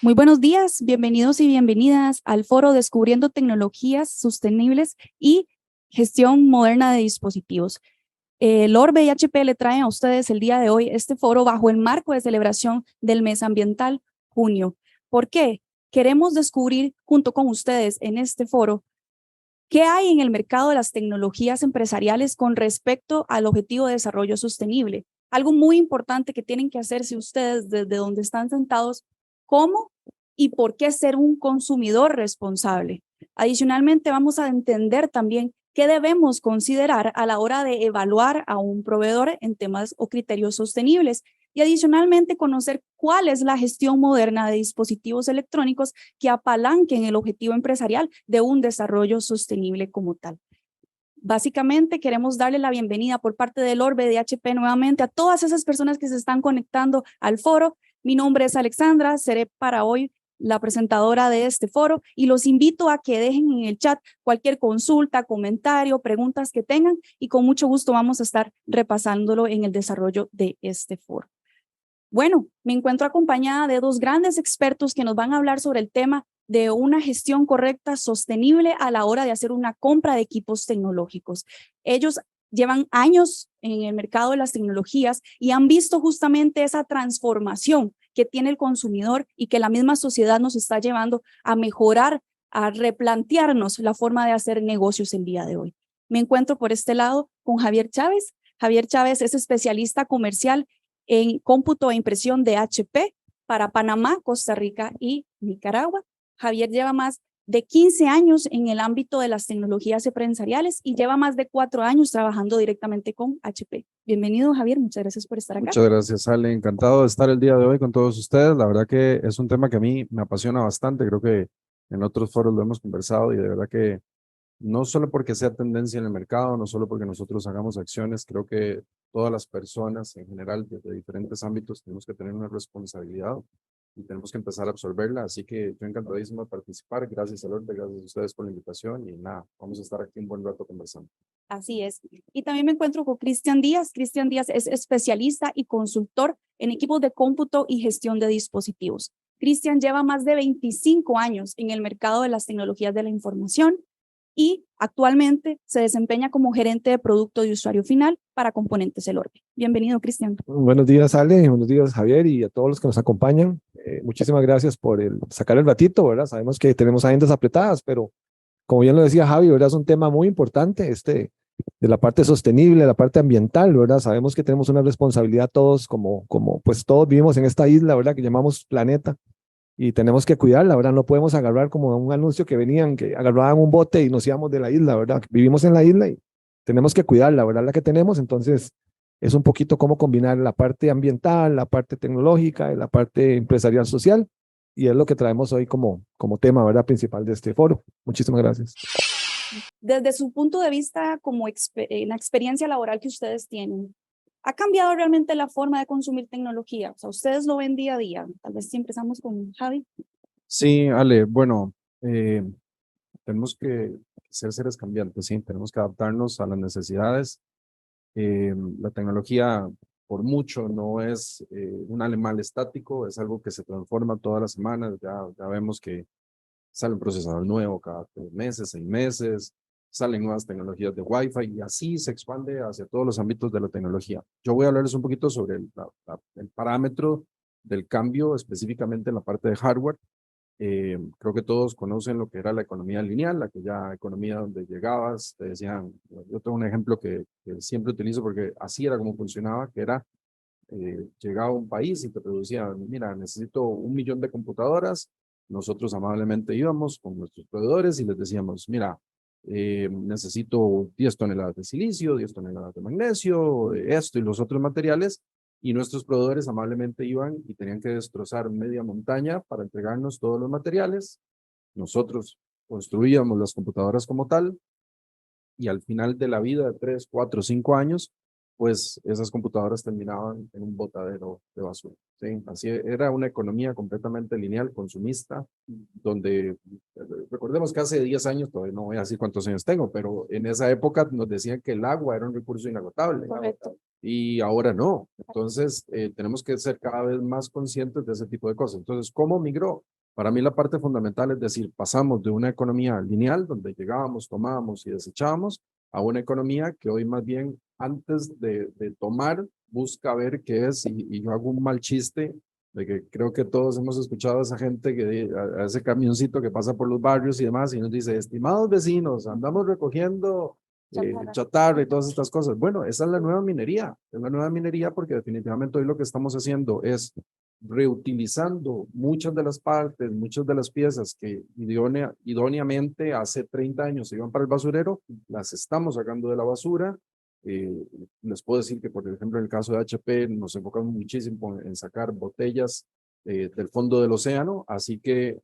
Muy buenos días, bienvenidos y bienvenidas al foro Descubriendo Tecnologías Sostenibles y Gestión Moderna de Dispositivos. El Orbe y HP le traen a ustedes el día de hoy este foro bajo el marco de celebración del mes ambiental, junio. ¿Por qué? Queremos descubrir junto con ustedes en este foro qué hay en el mercado de las tecnologías empresariales con respecto al objetivo de desarrollo sostenible. Algo muy importante que tienen que hacerse ustedes desde donde están sentados, cómo y por qué ser un consumidor responsable. Adicionalmente, vamos a entender también qué debemos considerar a la hora de evaluar a un proveedor en temas o criterios sostenibles y adicionalmente conocer cuál es la gestión moderna de dispositivos electrónicos que apalanquen el objetivo empresarial de un desarrollo sostenible como tal. Básicamente queremos darle la bienvenida por parte del Orbe de HP nuevamente a todas esas personas que se están conectando al foro. Mi nombre es Alexandra, seré para hoy la presentadora de este foro y los invito a que dejen en el chat cualquier consulta, comentario, preguntas que tengan y con mucho gusto vamos a estar repasándolo en el desarrollo de este foro. Bueno, me encuentro acompañada de dos grandes expertos que nos van a hablar sobre el tema de una gestión correcta, sostenible a la hora de hacer una compra de equipos tecnológicos. Ellos llevan años en el mercado de las tecnologías y han visto justamente esa transformación que tiene el consumidor y que la misma sociedad nos está llevando a mejorar, a replantearnos la forma de hacer negocios el día de hoy. Me encuentro por este lado con Javier Chávez. Javier Chávez es especialista comercial en cómputo e impresión de HP para Panamá, Costa Rica y Nicaragua. Javier lleva más de 15 años en el ámbito de las tecnologías empresariales y lleva más de 4 años trabajando directamente con HP. Bienvenido, Javier, muchas gracias por estar acá. Muchas gracias, Ale. Encantado de estar el día de hoy con todos ustedes. La verdad que es un tema que a mí me apasiona bastante. Creo que en otros foros lo hemos conversado y de verdad que no solo porque sea tendencia en el mercado, no solo porque nosotros hagamos acciones, creo que todas las personas en general, desde diferentes ámbitos, tenemos que tener una responsabilidad y tenemos que empezar a absorberla. Así que yo encantadísimo de participar. Gracias, Alorte, gracias a ustedes por la invitación y nada, vamos a estar aquí un buen rato conversando. Así es. Y también me encuentro con Cristian Díaz. Cristian Díaz es especialista y consultor en equipos de cómputo y gestión de dispositivos. Cristian lleva más de 25 años en el mercado de las tecnologías de la información y actualmente se desempeña como gerente de producto de usuario final para Componentes El Orbe. Bienvenido, Cristian. Buenos días, Ale, buenos días, Javier, y a todos los que nos acompañan. Muchísimas gracias por sacar el ratito, ¿verdad? Sabemos que tenemos agendas apretadas, pero como bien lo decía Javi, ¿verdad? Es un tema muy importante, de la parte sostenible, la parte ambiental, ¿verdad? Sabemos que tenemos una responsabilidad todos, pues todos vivimos en esta isla, ¿verdad? Que llamamos planeta, y tenemos que cuidarla, ¿verdad? No podemos agarrar como un anuncio que venían, que agarraban un bote y nos íbamos de la isla, ¿verdad? Vivimos en la isla y tenemos que cuidarla, ¿verdad? La que tenemos, entonces es un poquito cómo combinar la parte ambiental, la parte tecnológica y la parte empresarial social, y es lo que traemos hoy como tema, ¿verdad? Principal de este foro. Muchísimas gracias. Desde su punto de vista, como en la experiencia laboral que ustedes tienen, ¿ha cambiado realmente la forma de consumir tecnología? O sea, ustedes lo ven día a día. Tal vez si empezamos con Javi. Sí, Ale, bueno, tenemos que ser seres cambiantes, sí, tenemos que adaptarnos a las necesidades. La tecnología, por mucho, no es un animal estático, es algo que se transforma todas las semanas. Ya vemos que sale un procesador nuevo cada 3 meses, 6 meses, salen nuevas tecnologías de Wi-Fi y así se expande hacia todos los ámbitos de la tecnología. Yo voy a hablarles un poquito sobre el parámetro del cambio, específicamente en la parte de hardware. Creo que todos conocen lo que era la economía lineal, aquella economía donde llegabas, te decían, yo tengo un ejemplo que siempre utilizo porque así era como funcionaba, que era, llegaba a un país y te producían, mira, necesito 1 millón de computadoras, nosotros amablemente íbamos con nuestros proveedores y les decíamos, mira, necesito 10 toneladas de silicio, 10 toneladas de magnesio, esto y los otros materiales, y nuestros proveedores amablemente iban y tenían que destrozar media montaña para entregarnos todos los materiales. Nosotros construíamos las computadoras como tal y al final de la vida de 3, 4, 5 años, pues esas computadoras terminaban en un botadero de basura. ¿sí? Así era una economía completamente lineal, consumista, donde recordemos que hace 10 años, todavía no voy a decir cuántos años tengo, pero en esa época nos decían que el agua era un recurso inagotable. Correcto. Y ahora no. Entonces, tenemos que ser cada vez más conscientes de ese tipo de cosas. Entonces, ¿cómo migró? Para mí la parte fundamental es decir, pasamos de una economía lineal, donde llegábamos, tomábamos y desechábamos, a una economía que hoy más bien, antes de tomar, busca ver qué es, y yo hago un mal chiste, de que creo que todos hemos escuchado a esa gente, a ese camioncito que pasa por los barrios y demás, y nos dice, estimados vecinos, andamos recogiendo chatarra y todas estas cosas. Bueno, esa es la nueva minería, es la nueva minería porque definitivamente hoy lo que estamos haciendo es reutilizando muchas de las partes, muchas de las piezas que idóneamente hace 30 años se iban para el basurero, las estamos sacando de la basura. Les puedo decir que, por ejemplo, en el caso de HP nos enfocamos muchísimo en sacar botellas del fondo del océano, así que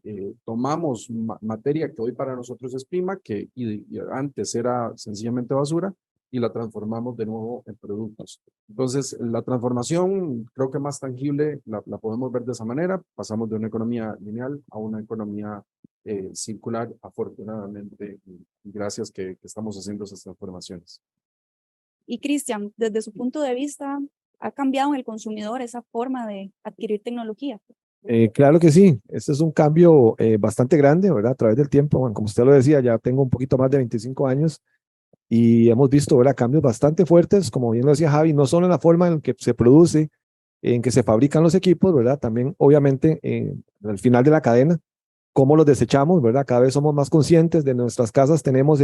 tomamos materia que hoy para nosotros es prima, que y antes era sencillamente basura, y la transformamos de nuevo en productos. Entonces, la transformación creo que más tangible la podemos ver de esa manera. Pasamos de una economía lineal a una economía circular, afortunadamente, y gracias que estamos haciendo esas transformaciones. Y Cristian, desde su punto de vista, ¿ha cambiado en el consumidor esa forma de adquirir tecnología? Claro que sí, este es un cambio bastante grande, ¿verdad? A través del tiempo, bueno, como usted lo decía, ya tengo un poquito más de 25 años y hemos visto, ¿verdad? Cambios bastante fuertes, como bien lo decía Javi, no solo en la forma en que se produce, en que se fabrican los equipos, ¿verdad? También, obviamente, al final de la cadena, cómo los desechamos, ¿verdad? Cada vez somos más conscientes de nuestras casas, tenemos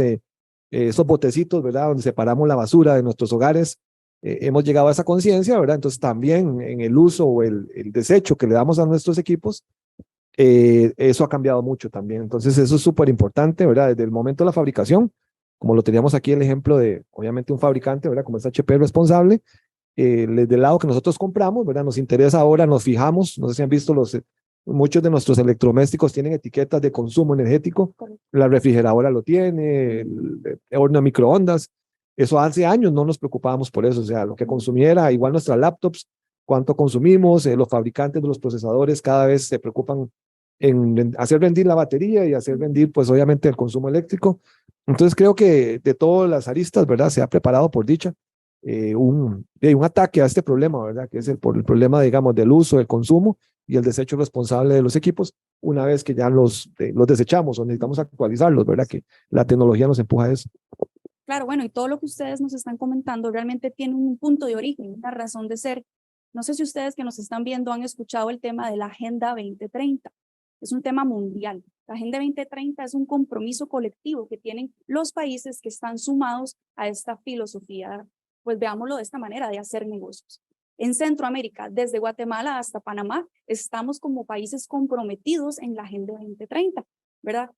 esos botecitos, ¿verdad? Donde separamos la basura de nuestros hogares. Hemos llegado a esa conciencia, ¿verdad? Entonces también en el uso o el desecho que le damos a nuestros equipos, eso ha cambiado mucho también. Entonces eso es súper importante, ¿verdad? Desde el momento de la fabricación, como lo teníamos aquí el ejemplo de, obviamente, un fabricante, ¿verdad? Como es HP responsable, desde el lado que nosotros compramos, ¿verdad? Nos interesa ahora, nos fijamos, no sé si han visto muchos de nuestros electrodomésticos tienen etiquetas de consumo energético, la refrigeradora lo tiene, el horno de microondas, eso hace años no nos preocupábamos por eso, o sea, lo que consumiera, igual nuestras laptops, cuánto consumimos, los fabricantes de los procesadores cada vez se preocupan en hacer rendir la batería y hacer rendir, pues obviamente el consumo eléctrico. Entonces creo que de todas las aristas, ¿verdad? Se ha preparado por dicha un ataque a este problema, ¿verdad? Que es el problema, digamos, del uso, del consumo y el desecho responsable de los equipos una vez que ya los desechamos o necesitamos actualizarlos, ¿verdad? Que la tecnología nos empuja a eso. Claro, bueno, y todo lo que ustedes nos están comentando realmente tiene un punto de origen, una razón de ser. No sé si ustedes que nos están viendo han escuchado el tema de la Agenda 2030. Es un tema mundial. La Agenda 2030 es un compromiso colectivo que tienen los países que están sumados a esta filosofía, pues veámoslo de esta manera, de hacer negocios. En Centroamérica, desde Guatemala hasta Panamá, estamos como países comprometidos en la Agenda 2030, ¿verdad?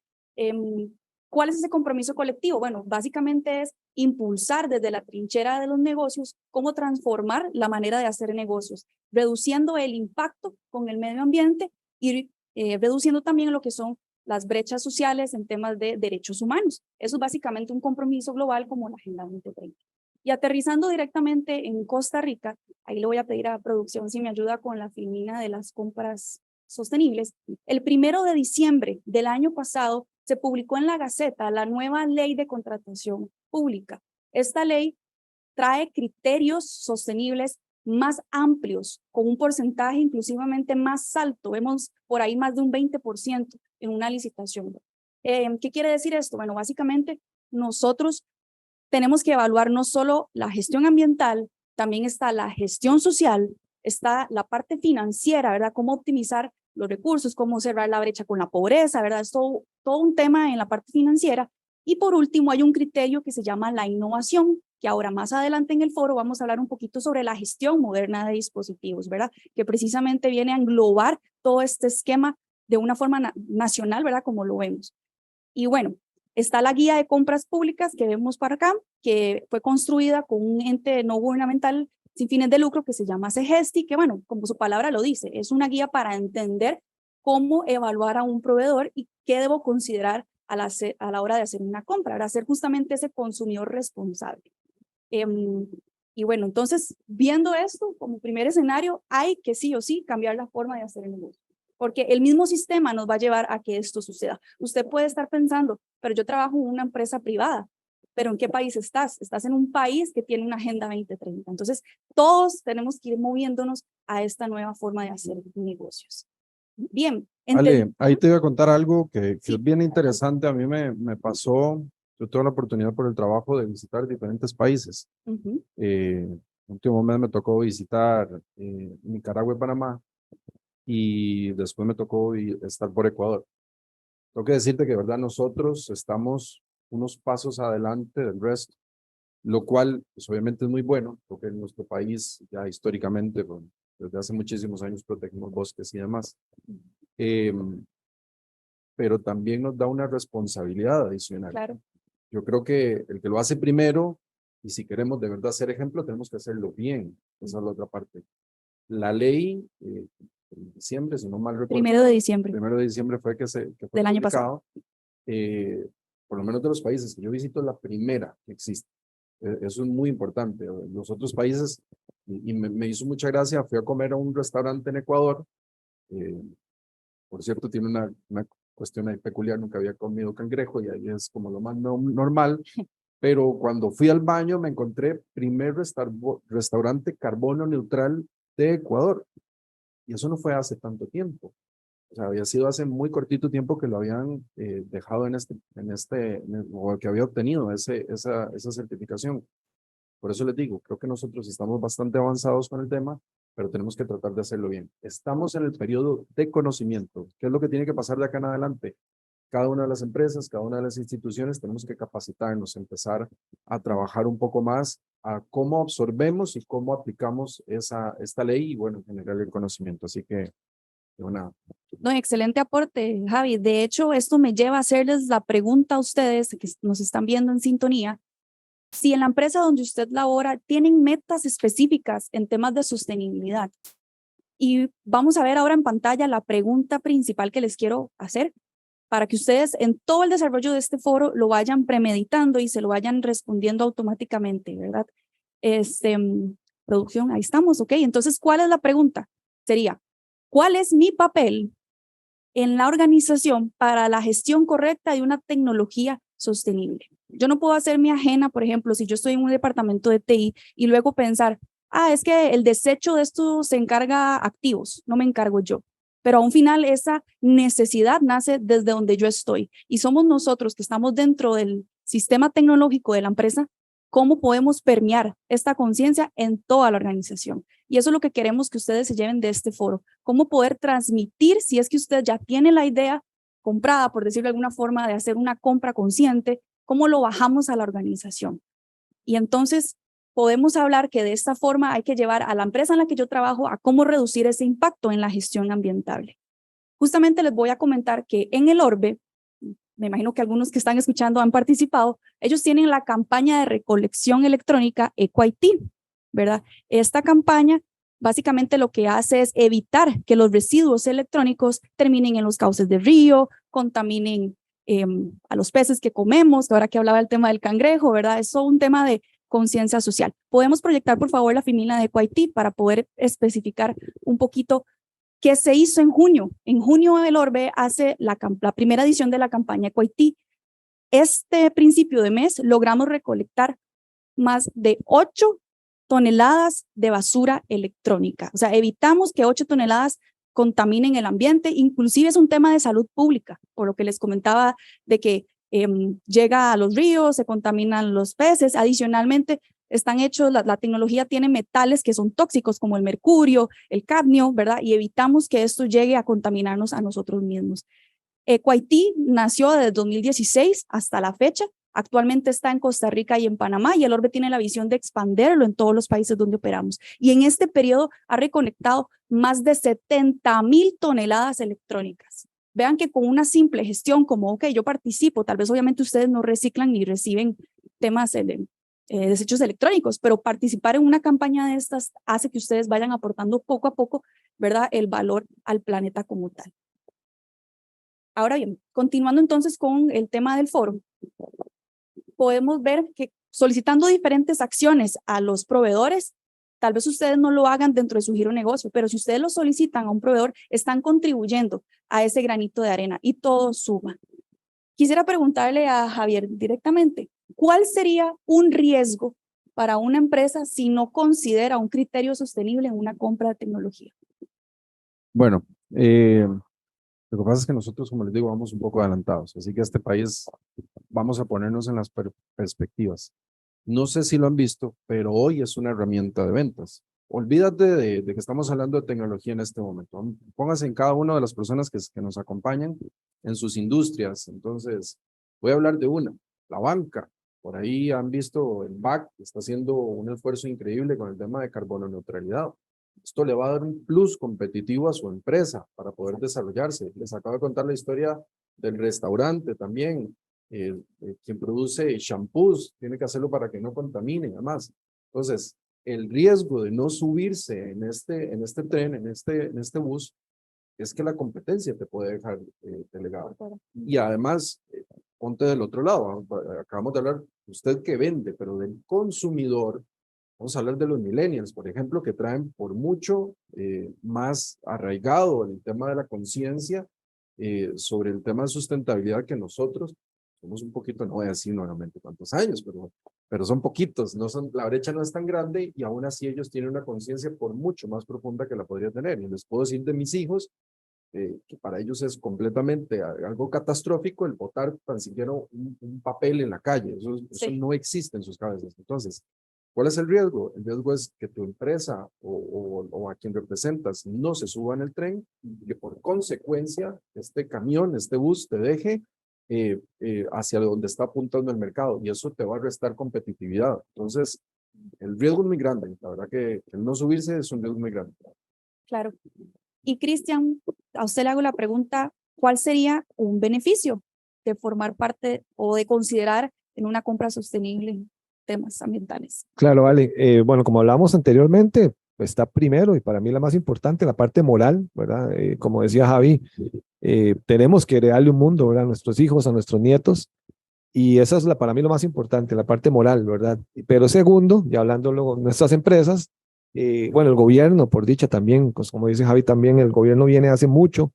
¿Cuál es ese compromiso colectivo? Bueno, básicamente es impulsar desde la trinchera de los negocios cómo transformar la manera de hacer negocios, reduciendo el impacto con el medio ambiente y reduciendo también lo que son las brechas sociales en temas de derechos humanos. Eso es básicamente un compromiso global como la Agenda 2030. Y aterrizando directamente en Costa Rica, ahí le voy a pedir a producción si me ayuda con la filmina de las compras sostenibles. El 1 de diciembre del año pasado se publicó en la Gaceta la nueva ley de contratación pública. Esta ley trae criterios sostenibles más amplios, con un porcentaje inclusivamente más alto. Vemos por ahí más de un 20% en una licitación. ¿Qué quiere decir esto? Bueno, básicamente nosotros tenemos que evaluar no solo la gestión ambiental, también está la gestión social, está la parte financiera, ¿verdad? Cómo optimizar los recursos, cómo cerrar la brecha con la pobreza, ¿verdad? Es todo un tema en la parte financiera. Y por último, hay un criterio que se llama la innovación, que ahora más adelante en el foro vamos a hablar un poquito sobre la gestión moderna de dispositivos, ¿verdad? Que precisamente viene a englobar todo este esquema de una forma nacional, ¿verdad? Como lo vemos. Y bueno, está la guía de compras públicas que vemos para acá, que fue construida con un ente no gubernamental sin fines de lucro que se llama CEGESTI, que bueno, como su palabra lo dice, es una guía para entender cómo evaluar a un proveedor y qué debo considerar a la hora de hacer una compra, para ser justamente ese consumidor responsable. Y bueno, entonces, viendo esto como primer escenario, hay que sí o sí cambiar la forma de hacer el negocio, porque el mismo sistema nos va a llevar a que esto suceda. Usted puede estar pensando, pero yo trabajo en una empresa privada, pero ¿en qué país estás? Estás en un país que tiene una Agenda 2030. Entonces, todos tenemos que ir moviéndonos a esta nueva forma de hacer negocios. Bien. Ale, ahí te voy a contar algo que Sí. es bien interesante. A mí me pasó, yo tuve la oportunidad por el trabajo de visitar diferentes países. Ujú. El último mes me tocó visitar Nicaragua y Panamá y después me tocó estar por Ecuador. Tengo que decirte que de verdad nosotros estamos unos pasos adelante del resto, lo cual pues, obviamente es muy bueno, porque en nuestro país ya históricamente, pues, desde hace muchísimos años protegemos bosques y demás. Pero también nos da una responsabilidad adicional. Claro. Yo creo que el que lo hace primero, y si queremos de verdad ser ejemplo, tenemos que hacerlo bien. Esa es la otra parte. La ley, en diciembre, si no mal recuerdo, 1 de diciembre 1 de diciembre fue que fue del año pasado. publicado, por lo menos de los países que yo visito, la primera que existe. Eso es muy importante. Los otros países, y me hizo mucha gracia, fui a comer a un restaurante en Ecuador, por cierto, tiene una cuestión ahí peculiar, nunca había comido cangrejo y ahí es como lo más normal, pero cuando fui al baño me encontré primer restaurante carbono neutral de Ecuador y eso no fue hace tanto tiempo. O sea, había sido hace muy cortito tiempo que lo habían dejado o que había obtenido esa certificación. Por eso les digo, creo que nosotros estamos bastante avanzados con el tema, pero tenemos que tratar de hacerlo bien. Estamos en el periodo de conocimiento. ¿Qué es lo que tiene que pasar de acá en adelante? Cada una de las empresas, cada una de las instituciones, tenemos que capacitarnos, empezar a trabajar un poco más a cómo absorbemos y cómo aplicamos esta ley y, bueno, generar el conocimiento. Así que, una... No, excelente aporte, Javi. De hecho, esto me lleva a hacerles la pregunta a ustedes que nos están viendo en sintonía. Si en la empresa donde usted labora tienen metas específicas en temas de sostenibilidad. Y vamos a ver ahora en pantalla la pregunta principal que les quiero hacer para que ustedes en todo el desarrollo de este foro lo vayan premeditando y se lo vayan respondiendo automáticamente, ¿verdad? Producción, ahí estamos, ¿ok? Entonces, ¿cuál es la pregunta? Sería, ¿cuál es mi papel en la organización para la gestión correcta de una tecnología sostenible? Yo no puedo hacerme ajena, por ejemplo, si yo estoy en un departamento de TI y luego pensar, es que el desecho de esto se encarga activos, no me encargo yo. Pero a un final esa necesidad nace desde donde yo estoy y somos nosotros que estamos dentro del sistema tecnológico de la empresa, cómo podemos permear esta conciencia en toda la organización. Y eso es lo que queremos que ustedes se lleven de este foro, cómo poder transmitir, si es que usted ya tiene la idea comprada, por decirlo de alguna forma, de hacer una compra consciente, cómo lo bajamos a la organización. Y entonces podemos hablar que de esta forma hay que llevar a la empresa en la que yo trabajo a cómo reducir ese impacto en la gestión ambiental. Justamente les voy a comentar que en el Orbe, me imagino que algunos que están escuchando han participado, ellos tienen la campaña de recolección electrónica EcoIT, ¿verdad? Esta campaña básicamente lo que hace es evitar que los residuos electrónicos terminen en los cauces del río, contaminen a los peces que comemos, ahora que hablaba el tema del cangrejo, ¿verdad? Es un tema de conciencia social. ¿Podemos proyectar, por favor, la filmina de EcoIT para poder especificar un poquito qué se hizo en junio? En junio el Orbe hace la primera edición de la campaña EcoIT. Este principio de mes logramos recolectar más de 8 toneladas de basura electrónica. O sea, evitamos que 8 toneladas contaminen el ambiente, inclusive es un tema de salud pública, por lo que les comentaba de que llega a los ríos, se contaminan los peces. Adicionalmente, están hechos, la tecnología tiene metales que son tóxicos como el mercurio, el cadmio, ¿verdad? Y evitamos que esto llegue a contaminarnos a nosotros mismos. EcoIT nació desde 2016 hasta la fecha. Actualmente está en Costa Rica y en Panamá y el Orbe tiene la visión de expandirlo en todos los países donde operamos. Y en este periodo ha recolectado más de 70,000 toneladas electrónicas. Vean que con una simple gestión como, ok, yo participo, tal vez obviamente ustedes no reciclan ni reciben temas de desechos electrónicos, pero participar en una campaña de estas hace que ustedes vayan aportando poco a poco, ¿verdad?, el valor al planeta como tal. Ahora bien, continuando entonces con el tema del foro, podemos ver que solicitando diferentes acciones a los proveedores. Tal vez ustedes no lo hagan dentro de su giro de negocio, pero si ustedes lo solicitan a un proveedor, están contribuyendo a ese granito de arena y todo suma. Quisiera preguntarle a Javier directamente, ¿cuál sería un riesgo para una empresa si no considera un criterio sostenible en una compra de tecnología? Bueno, lo que pasa es que nosotros, como les digo, vamos un poco adelantados, así que este país vamos a ponernos en las perspectivas. No sé si lo han visto, pero hoy es una herramienta de ventas. Olvídate de que estamos hablando de tecnología en este momento. Póngase en cada una de las personas que nos acompañan en sus industrias. Entonces, voy a hablar de una, la banca. Por ahí han visto el BAC, que está haciendo un esfuerzo increíble con el tema de carbono neutralidad. Esto le va a dar un plus competitivo a su empresa para poder desarrollarse. Les acabo de contar la historia del restaurante también. Quien produce shampoos tiene que hacerlo para que no contamine, además. Entonces, el riesgo de no subirse en este tren, en este bus, es que la competencia te puede dejar delegado. Y además, ponte del otro lado. Acabamos de hablar, usted que vende, pero del consumidor. Vamos a hablar de los millennials, por ejemplo, que traen por mucho más arraigado el tema de la conciencia sobre el tema de sustentabilidad que nosotros. Somos un poquito, no voy a decir nuevamente cuántos años, pero son poquitos, la brecha no es tan grande y aún así ellos tienen una conciencia por mucho más profunda que la podría tener. Y les puedo decir de mis hijos, que para ellos es completamente algo catastrófico el botar tan siquiera un papel en la calle. Eso no existe en sus cabezas. Entonces, ¿cuál es el riesgo? El riesgo es que tu empresa o a quien representas no se suba en el tren y que por consecuencia este camión, este bus te deje hacia donde está apuntando el mercado y eso te va a restar competitividad. Entonces, el riesgo es muy grande. La verdad que el no subirse es un riesgo muy grande. Claro. Y Cristian, a usted le hago la pregunta, ¿cuál sería un beneficio de formar parte o de considerar en una compra sostenible temas ambientales? Claro, vale. Bueno, como hablábamos anteriormente, está primero y para mí la más importante, la parte moral, ¿verdad? Como decía Javi, tenemos que heredarle un mundo, ¿verdad? A nuestros hijos, a nuestros nietos, y esa es para mí lo más importante, la parte moral, ¿verdad? Pero segundo, ya hablando luego de nuestras empresas, bueno, el gobierno, por dicha también, pues como dice Javi también, el gobierno viene hace mucho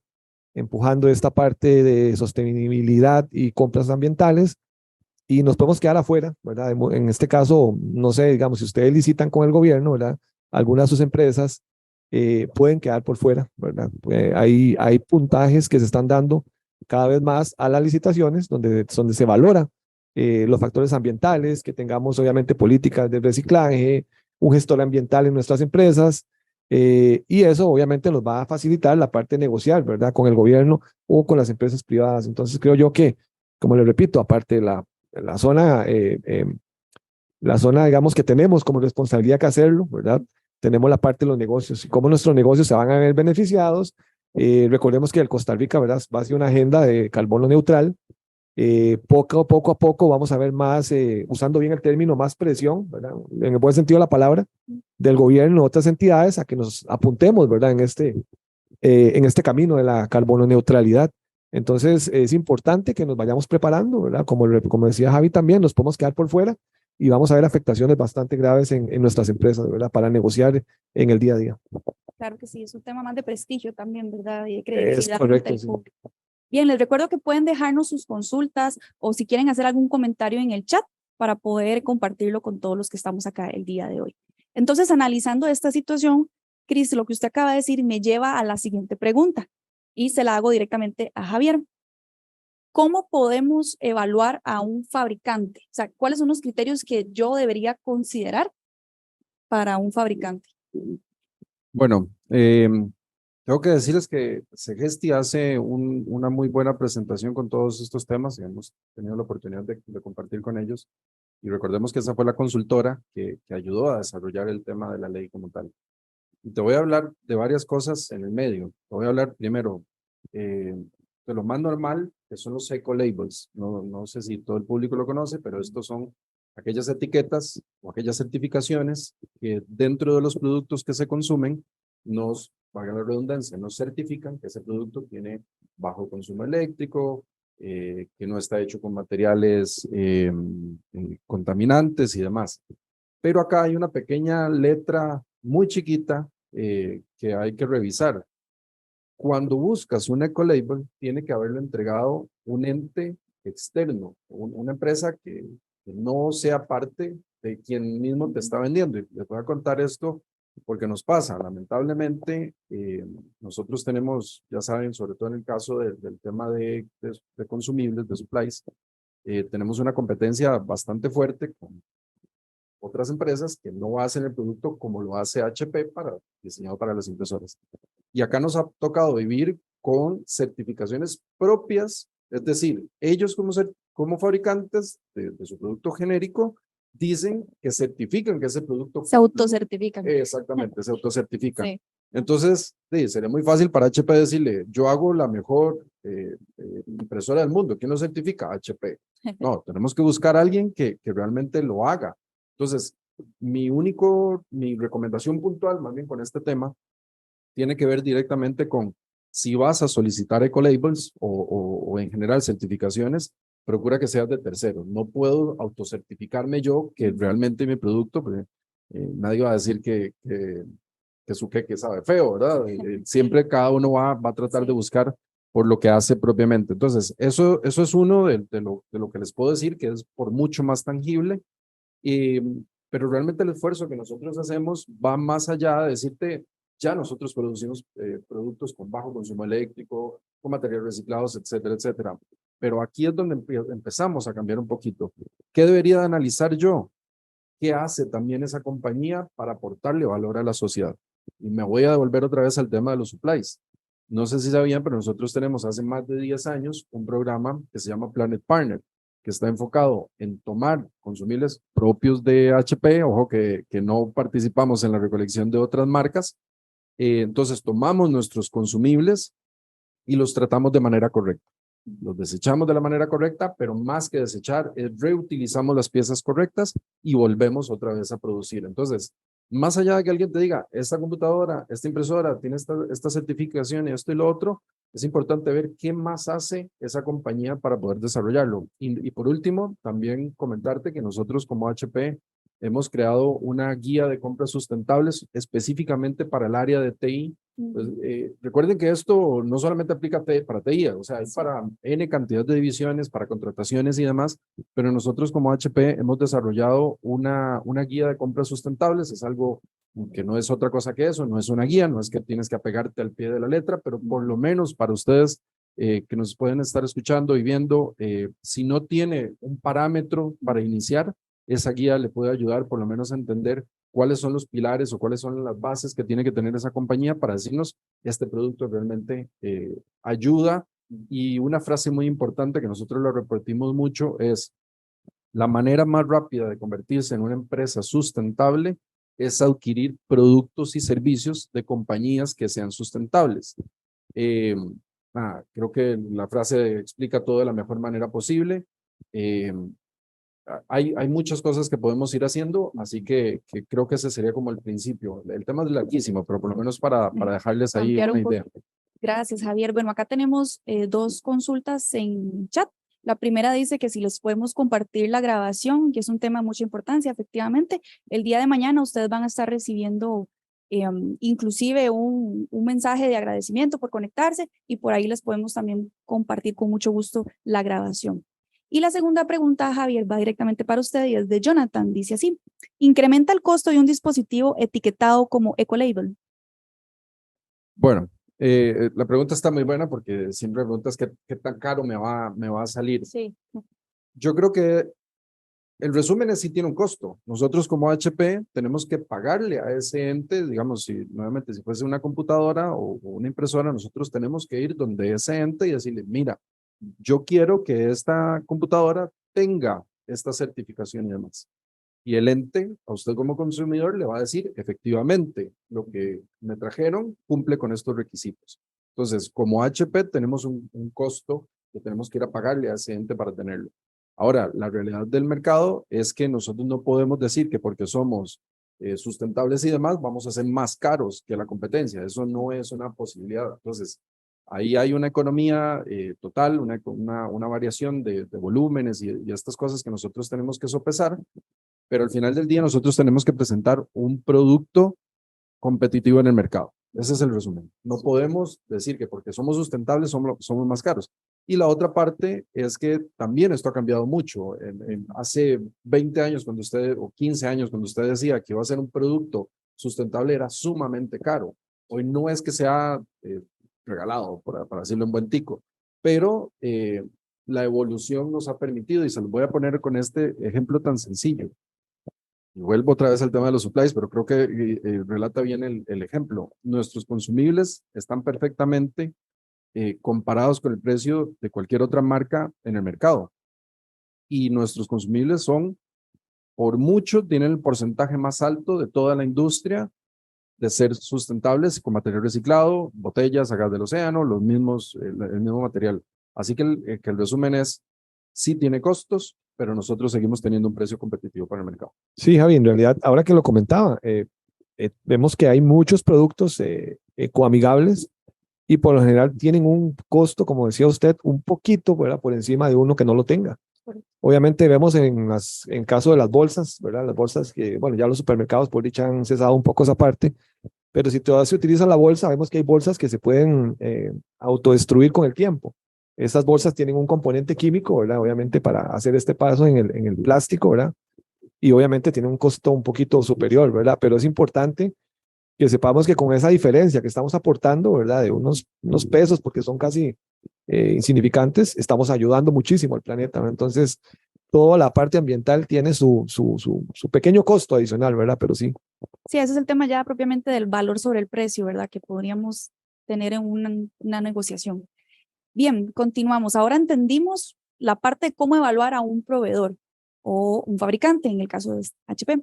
empujando esta parte de sostenibilidad y compras ambientales y nos podemos quedar afuera, ¿verdad? En este caso, no sé, digamos, si ustedes licitan con el gobierno, ¿verdad? Algunas de sus empresas pueden quedar por fuera, ¿verdad? Hay puntajes que se están dando cada vez más a las licitaciones donde se valora los factores ambientales, que tengamos obviamente políticas de reciclaje, un gestor ambiental en nuestras empresas, y eso obviamente nos va a facilitar la parte de negociar, ¿verdad? Con el gobierno o con las empresas privadas. Entonces creo yo que, como le repito, aparte de la zona, digamos, que tenemos como responsabilidad que hacerlo, ¿verdad? Tenemos la parte de los negocios y cómo nuestros negocios se van a ver beneficiados. Recordemos que el Costa Rica, ¿verdad? Va a ser una agenda de carbono neutral. Poco a poco vamos a ver más, usando bien el término, más presión, ¿verdad? En el buen sentido de la palabra, del gobierno, otras entidades, a que nos apuntemos, ¿verdad? En este camino de la carbono neutralidad. Entonces, es importante que nos vayamos preparando, ¿verdad? Como decía Javi también, nos podemos quedar por fuera y vamos a ver afectaciones bastante graves en nuestras empresas, ¿verdad? Para negociar en el día a día. Claro que sí, es un tema más de prestigio también, ¿verdad? Y de Es credibilidad ante correcto, el sí. público. Bien, les recuerdo que pueden dejarnos sus consultas o si quieren hacer algún comentario en el chat para poder compartirlo con todos los que estamos acá el día de hoy. Entonces, analizando esta situación, Cris, lo que usted acaba de decir me lleva a la siguiente pregunta y se la hago directamente a Javier. ¿Cómo podemos evaluar a un fabricante? O sea, ¿cuáles son los criterios que yo debería considerar para un fabricante? Bueno, tengo que decirles que Segesti hace una muy buena presentación con todos estos temas y hemos tenido la oportunidad de compartir con ellos. Y recordemos que esa fue la consultora que ayudó a desarrollar el tema de la ley como tal. Y te voy a hablar de varias cosas en el medio. Te voy a hablar primero de lo más normal, que son los eco-labels. No sé si todo el público lo conoce, pero estos son aquellas etiquetas o aquellas certificaciones que dentro de los productos que se consumen valga la redundancia, nos certifican que ese producto tiene bajo consumo eléctrico, que no está hecho con materiales contaminantes y demás. Pero acá hay una pequeña letra muy chiquita que hay que revisar. Cuando buscas un ecolabel, tiene que haberlo entregado un ente externo, una empresa que no sea parte de quien mismo te está vendiendo. Y les voy a contar esto porque nos pasa. Lamentablemente, nosotros tenemos, ya saben, sobre todo en el caso del tema de consumibles, de supplies, tenemos una competencia bastante fuerte con otras empresas que no hacen el producto como lo hace HP diseñado para las impresoras. Y acá nos ha tocado vivir con certificaciones propias, es decir, ellos como fabricantes de su producto genérico dicen que certifican que ese producto... Se autocertifican. Exactamente, se autocertifican. Sí. Entonces, sí, sería muy fácil para HP decirle, yo hago la mejor impresora del mundo. ¿Quién lo certifica? HP. No, tenemos que buscar a alguien que realmente lo haga. Entonces, mi recomendación puntual, más bien con este tema, tiene que ver directamente con si vas a solicitar ecolabels o en general certificaciones, procura que seas de terceros. No puedo autocertificarme yo que realmente mi producto, pues, nadie va a decir que su queque sabe feo, ¿verdad? Siempre cada uno va a tratar de buscar por lo que hace propiamente. Entonces, eso es uno de lo que les puedo decir, que es por mucho más tangible. Pero realmente el esfuerzo que nosotros hacemos va más allá de decirte, ya nosotros producimos productos con bajo consumo eléctrico, con materiales reciclados, etcétera, etcétera. Pero aquí es donde empezamos a cambiar un poquito. ¿Qué debería de analizar yo? ¿Qué hace también esa compañía para aportarle valor a la sociedad? Y me voy a devolver otra vez al tema de los supplies. No sé si sabían, pero nosotros tenemos hace más de 10 años un programa que se llama Planet Partner, que está enfocado en tomar consumibles propios de HP, ojo que no participamos en la recolección de otras marcas, entonces tomamos nuestros consumibles y los tratamos de manera correcta. Los desechamos de la manera correcta, pero más que desechar, reutilizamos las piezas correctas y volvemos otra vez a producir. Entonces, más allá de que alguien te diga, esta computadora, esta impresora tiene esta certificación y esto y lo otro, es importante ver qué más hace esa compañía para poder desarrollarlo. Y por último, también comentarte que nosotros como HP hemos creado una guía de compras sustentables específicamente para el área de TI. Pues, recuerden que esto no solamente aplica para TI, o sea, es para N cantidad de divisiones, para contrataciones y demás, pero nosotros como HP hemos desarrollado una guía de compras sustentables. Es algo que no es otra cosa que eso, no es una guía, no es que tienes que apegarte al pie de la letra, pero por lo menos para ustedes que nos pueden estar escuchando y viendo, si no tiene un parámetro para iniciar, esa guía le puede ayudar por lo menos a entender cuáles son los pilares o cuáles son las bases que tiene que tener esa compañía para decirnos este producto realmente ayuda. Y una frase muy importante que nosotros lo repetimos mucho es: la manera más rápida de convertirse en una empresa sustentable es adquirir productos y servicios de compañías que sean sustentables. Creo que la frase explica todo de la mejor manera posible. Hay muchas cosas que podemos ir haciendo, así que creo que ese sería como el principio. El tema es larguísimo, pero por lo menos para dejarles ahí una idea. Gracias, Javier. Bueno, acá tenemos dos consultas en chat. La primera dice que si les podemos compartir la grabación, que es un tema de mucha importancia, efectivamente. El día de mañana ustedes van a estar recibiendo inclusive un mensaje de agradecimiento por conectarse y por ahí les podemos también compartir con mucho gusto la grabación. Y la segunda pregunta, Javier, va directamente para usted y es de Jonathan. Dice así: ¿incrementa el costo de un dispositivo etiquetado como ecolabel? Bueno, la pregunta está muy buena porque siempre preguntas qué tan caro me va a salir. Sí. Yo creo que el resumen es si tiene un costo. Nosotros como HP tenemos que pagarle a ese ente, digamos, nuevamente si fuese una computadora o una impresora, nosotros tenemos que ir donde ese ente y decirle, mira, yo quiero que esta computadora tenga esta certificación y demás. Y el ente, a usted como consumidor, le va a decir, efectivamente, lo que me trajeron cumple con estos requisitos. Entonces, como HP tenemos un costo que tenemos que ir a pagarle a ese ente para tenerlo. Ahora, la realidad del mercado es que nosotros no podemos decir que porque somos sustentables y demás, vamos a ser más caros que la competencia. Eso no es una posibilidad. Entonces, Ahí hay una economía total, una variación de volúmenes y estas cosas que nosotros tenemos que sopesar, pero al final del día nosotros tenemos que presentar un producto competitivo en el mercado. Ese es el resumen. No podemos decir que porque somos sustentables somos más caros. Y la otra parte es que también esto ha cambiado mucho. Hace 20 años o 15 años, cuando usted decía que iba a ser un producto sustentable, era sumamente caro. Hoy no es que sea regalado, para decirlo en buen tico, pero la evolución nos ha permitido, y se los voy a poner con este ejemplo tan sencillo. Y vuelvo otra vez al tema de los supplies, pero creo que relata bien el ejemplo. Nuestros consumibles están perfectamente comparados con el precio de cualquier otra marca en el mercado. Y nuestros consumibles son, por mucho, tienen el porcentaje más alto de toda la industria de ser sustentables con material reciclado, botellas a gas del océano, el mismo material. Así que el resumen es, sí tiene costos, pero nosotros seguimos teniendo un precio competitivo para el mercado. Sí, Javi, en realidad, ahora que lo comentaba, vemos que hay muchos productos ecoamigables y por lo general tienen un costo, como decía usted, un poquito, ¿verdad?, por encima de uno que no lo tenga. Obviamente vemos en caso de las bolsas, ¿verdad? Las bolsas que, bueno, ya los supermercados por dicha han cesado un poco esa parte, pero si todavía se utiliza la bolsa, vemos que hay bolsas que se pueden autodestruir con el tiempo. Estas bolsas tienen un componente químico, ¿verdad? Obviamente para hacer este paso en el plástico, ¿verdad? Y obviamente tiene un costo un poquito superior, ¿verdad? Pero es importante que sepamos que con esa diferencia que estamos aportando, ¿verdad? De unos pesos, porque son casi insignificantes, estamos ayudando muchísimo al planeta, ¿no? Entonces, toda la parte ambiental tiene su pequeño costo adicional, ¿verdad? Pero sí. Sí, ese es el tema ya propiamente del valor sobre el precio, ¿verdad? Que podríamos tener en una negociación. Bien, continuamos. Ahora entendimos la parte de cómo evaluar a un proveedor o un fabricante, en el caso de HP.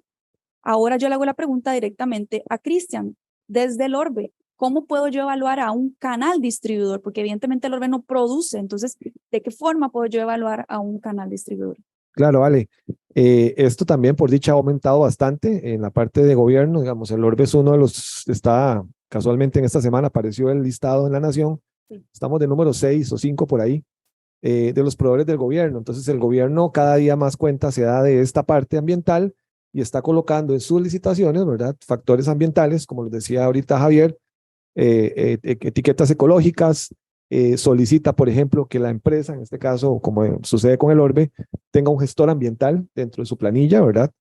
Ahora yo le hago la pregunta directamente a Cristian, desde el Orbe. ¿Cómo puedo yo evaluar a un canal distribuidor? Porque evidentemente el Orbe no produce. Entonces, ¿de qué forma puedo yo evaluar a un canal distribuidor? Claro, vale. Esto también, por dicha, ha aumentado bastante en la parte de gobierno. Digamos, el Orbe es uno de los, está casualmente en esta semana, apareció el listado en La Nación. Sí. Estamos de número 6 o 5 por ahí, de los proveedores del gobierno. Entonces, el gobierno cada día más cuenta se da de esta parte ambiental y está colocando en sus licitaciones, ¿verdad?, factores ambientales, como les decía ahorita Javier, etiquetas ecológicas, solicita, por ejemplo, que la empresa, en este caso, como sucede con el Orbe, tenga un gestor ambiental dentro de su planilla, ¿verdad?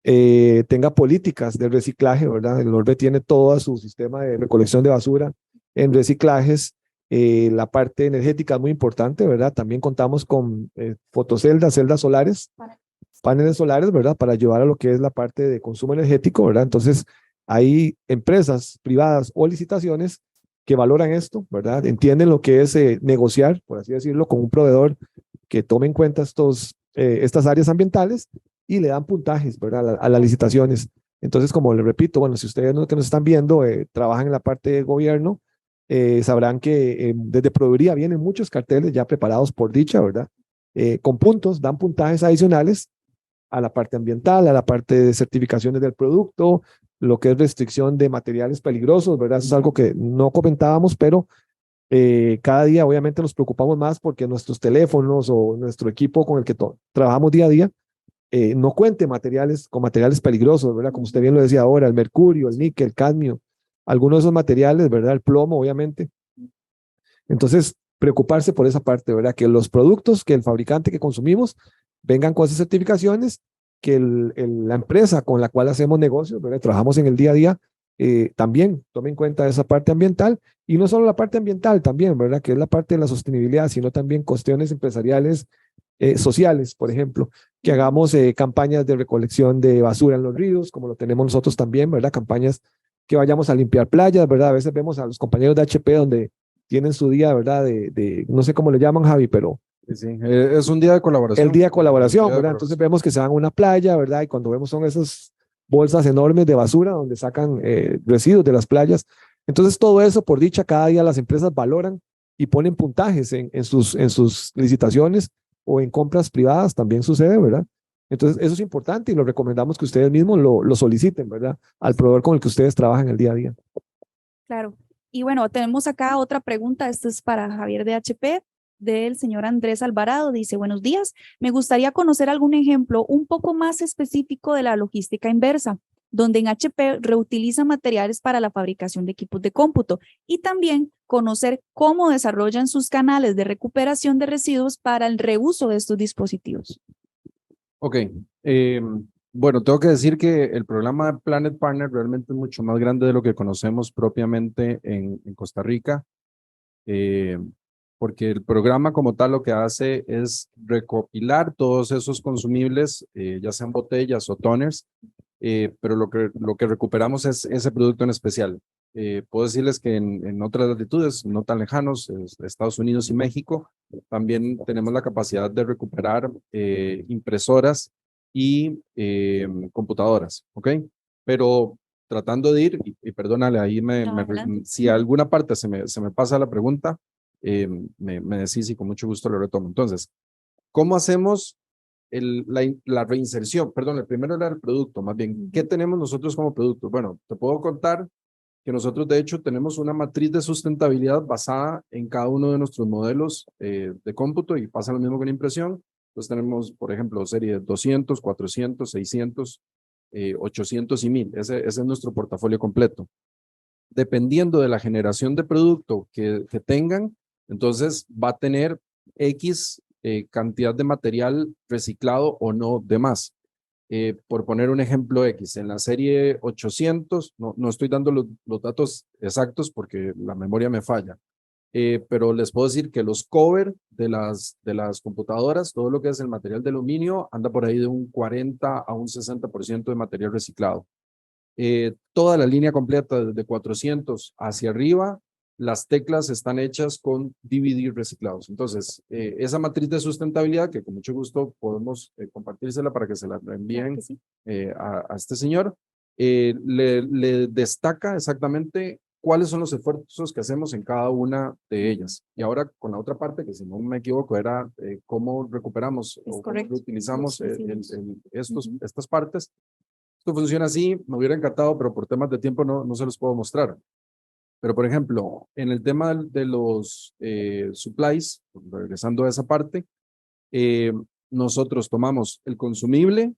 Tenga políticas de reciclaje, ¿verdad? El Orbe tiene todo su sistema de recolección de basura en reciclajes. La parte energética es muy importante, ¿verdad? También contamos con fotoceldas, celdas solares, paneles solares, ¿verdad? Para ayudar a lo que es la parte de consumo energético, ¿verdad? Entonces, hay empresas privadas o licitaciones que valoran esto, ¿verdad? Entienden lo que es negociar, por así decirlo, con un proveedor que tome en cuenta estas áreas ambientales y le dan puntajes, ¿verdad?, a las licitaciones. Entonces, como les repito, bueno, si ustedes que nos están viendo trabajan en la parte de gobierno, sabrán que desde Proveeduría vienen muchos carteles ya preparados por dicha, ¿verdad? Con puntos, dan puntajes adicionales a la parte ambiental, a la parte de certificaciones del producto, lo que es restricción de materiales peligrosos, ¿verdad? Eso es algo que no comentábamos, pero cada día obviamente nos preocupamos más porque nuestros teléfonos o nuestro equipo con el que trabajamos día a día no cuente con materiales peligrosos, ¿verdad? Como usted bien lo decía ahora, el mercurio, el níquel, el cadmio, algunos de esos materiales, ¿verdad? El plomo, obviamente. Entonces, preocuparse por esa parte, ¿verdad? Que los productos que el fabricante que consumimos vengan con esas certificaciones, que la empresa con la cual hacemos negocios, ¿verdad?, trabajamos en el día a día, también tome en cuenta esa parte ambiental, y no solo la parte ambiental también, ¿verdad?, que es la parte de la sostenibilidad, sino también cuestiones empresariales, sociales, por ejemplo, que hagamos campañas de recolección de basura en los ríos, como lo tenemos nosotros también, ¿verdad?, campañas que vayamos a limpiar playas, ¿verdad? A veces vemos a los compañeros de HP donde tienen su día, ¿verdad?, no sé cómo le llaman, Javi, pero sí, es un día de colaboración. El día de colaboración, ¿verdad? Entonces vemos que se van a una playa, ¿verdad? Y cuando vemos son esas bolsas enormes de basura donde sacan residuos de las playas. Entonces todo eso, por dicha, cada día las empresas valoran y ponen puntajes en sus licitaciones o en compras privadas, también sucede, ¿verdad? Entonces eso es importante y lo recomendamos que ustedes mismos lo soliciten, ¿verdad?, al proveedor con el que ustedes trabajan el día a día. Claro. Y bueno, tenemos acá otra pregunta, esta es para Javier de HP, del señor Andrés Alvarado. Dice, buenos días, me gustaría conocer algún ejemplo un poco más específico de la logística inversa, donde en HP reutiliza materiales para la fabricación de equipos de cómputo y también conocer cómo desarrollan sus canales de recuperación de residuos para el reuso de estos dispositivos. Ok, bueno, tengo que decir que el programa de Planet Partner realmente es mucho más grande de lo que conocemos propiamente en Costa Rica, porque el programa como tal lo que hace es recopilar todos esos consumibles, ya sean botellas o toners, pero lo que recuperamos es ese producto en especial. Puedo decirles que en otras latitudes, no tan lejanos, Estados Unidos y México, también tenemos la capacidad de recuperar impresoras y computadoras, ¿ok? Pero tratando de ir, y perdónale, ahí No, adelante. si alguna parte se me pasa la pregunta, me decís y con mucho gusto lo retomo. Entonces, ¿cómo hacemos la reinserción? Perdón, el primero era el producto, más bien, ¿qué tenemos nosotros como producto? Bueno, te puedo contar que nosotros de hecho tenemos una matriz de sustentabilidad basada en cada uno de nuestros modelos de cómputo y pasa lo mismo con impresión. Entonces tenemos, por ejemplo, serie 200, 400, 600, 800 y 1000. Ese es nuestro portafolio completo. Dependiendo de la generación de producto que tengan, entonces va a tener X cantidad de material reciclado o no de más. Por poner un ejemplo X, en la serie 800, no estoy dando los datos exactos porque la memoria me falla, pero les puedo decir que los cover de las computadoras, todo lo que es el material de aluminio, anda por ahí de un 40 a un 60% de material reciclado. Toda la línea completa desde 400 hacia arriba, las teclas están hechas con DVD reciclados. Entonces, esa matriz de sustentabilidad, que con mucho gusto podemos compartírsela para que se la Claro envíen que sí. a este señor, le destaca exactamente cuáles son los esfuerzos que hacemos en cada una de ellas. Y ahora con la otra parte, que si no me equivoco, era cómo recuperamos Es o cómo correcto. reutilizamos Los residuos. estas partes. Esto funciona así, me hubiera encantado, pero por temas de tiempo no se los puedo mostrar. Pero, por ejemplo, en el tema de los supplies, regresando a esa parte, eh, nosotros tomamos el consumible,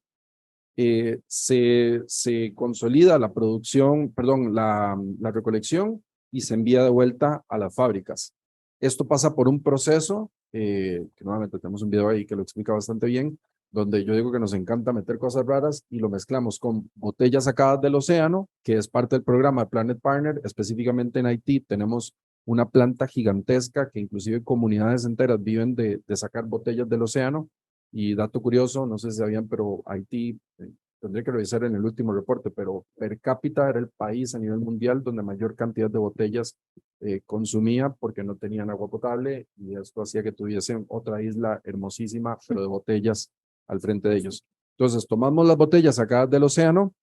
se consolida la producción, perdón, la recolección y se envía de vuelta a las fábricas. Esto pasa por un proceso, que nuevamente tenemos un video ahí que lo explica bastante bien, donde yo digo que nos encanta meter cosas raras y lo mezclamos con botellas sacadas del océano, que es parte del programa de Planet Partner. Específicamente en Haití tenemos una planta gigantesca que inclusive comunidades enteras viven de sacar botellas del océano. Y dato curioso, no sé si sabían, pero Haití, tendría que revisar en el último reporte, pero per cápita era el país a nivel mundial donde mayor cantidad de botellas consumía porque no tenían agua potable y esto hacía que tuviesen otra isla hermosísima, pero de botellas al frente de ellos. Entonces, tomamos las botellas sacadas del océano,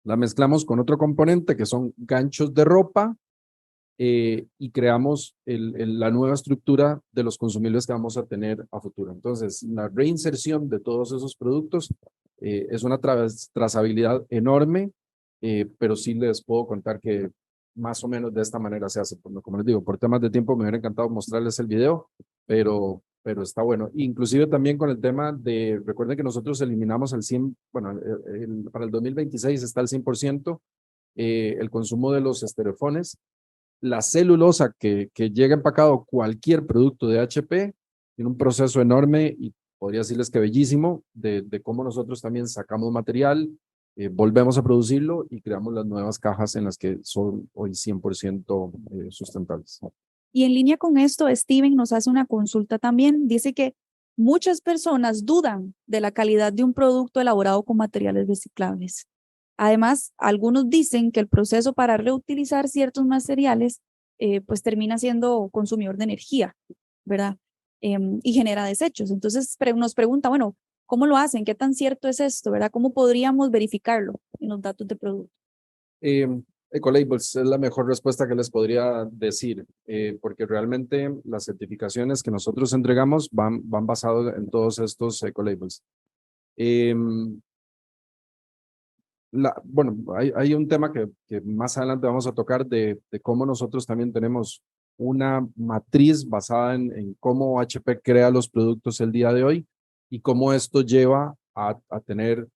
las mezclamos con otro componente que son ganchos de ropa, y creamos la nueva estructura de los consumibles que vamos a tener a futuro. Entonces, la reinserción de todos esos productos es una trazabilidad enorme, pero sí les puedo contar que más o menos de esta manera se hace. Como les digo, por temas de tiempo me hubiera encantado mostrarles el video, pero está bueno. Inclusive también con el tema de, recuerden que nosotros eliminamos el 100, bueno, para el 2026 está el 100%, el consumo de los estereofones. La celulosa que llega empacado cualquier producto de HP tiene un proceso enorme y podría decirles que bellísimo de cómo nosotros también sacamos material, volvemos a producirlo y creamos las nuevas cajas en las que son hoy 100% sustentables. Y en línea con esto, Steven nos hace una consulta también. Dice que muchas personas dudan de la calidad de un producto elaborado con materiales reciclables. Además, algunos dicen que el proceso para reutilizar ciertos materiales pues termina siendo consumidor de energía, ¿verdad? Y genera desechos. Entonces nos pregunta, bueno, ¿cómo lo hacen? ¿Qué tan cierto es esto, verdad? ¿Cómo podríamos verificarlo en los datos de producto? Ecolabels es la mejor respuesta que les podría decir, porque realmente las certificaciones que nosotros entregamos van basados en todos estos ecolabels. Bueno, hay un tema que más adelante vamos a tocar de cómo nosotros también tenemos una matriz basada en cómo HP crea los productos el día de hoy y cómo esto lleva a tener,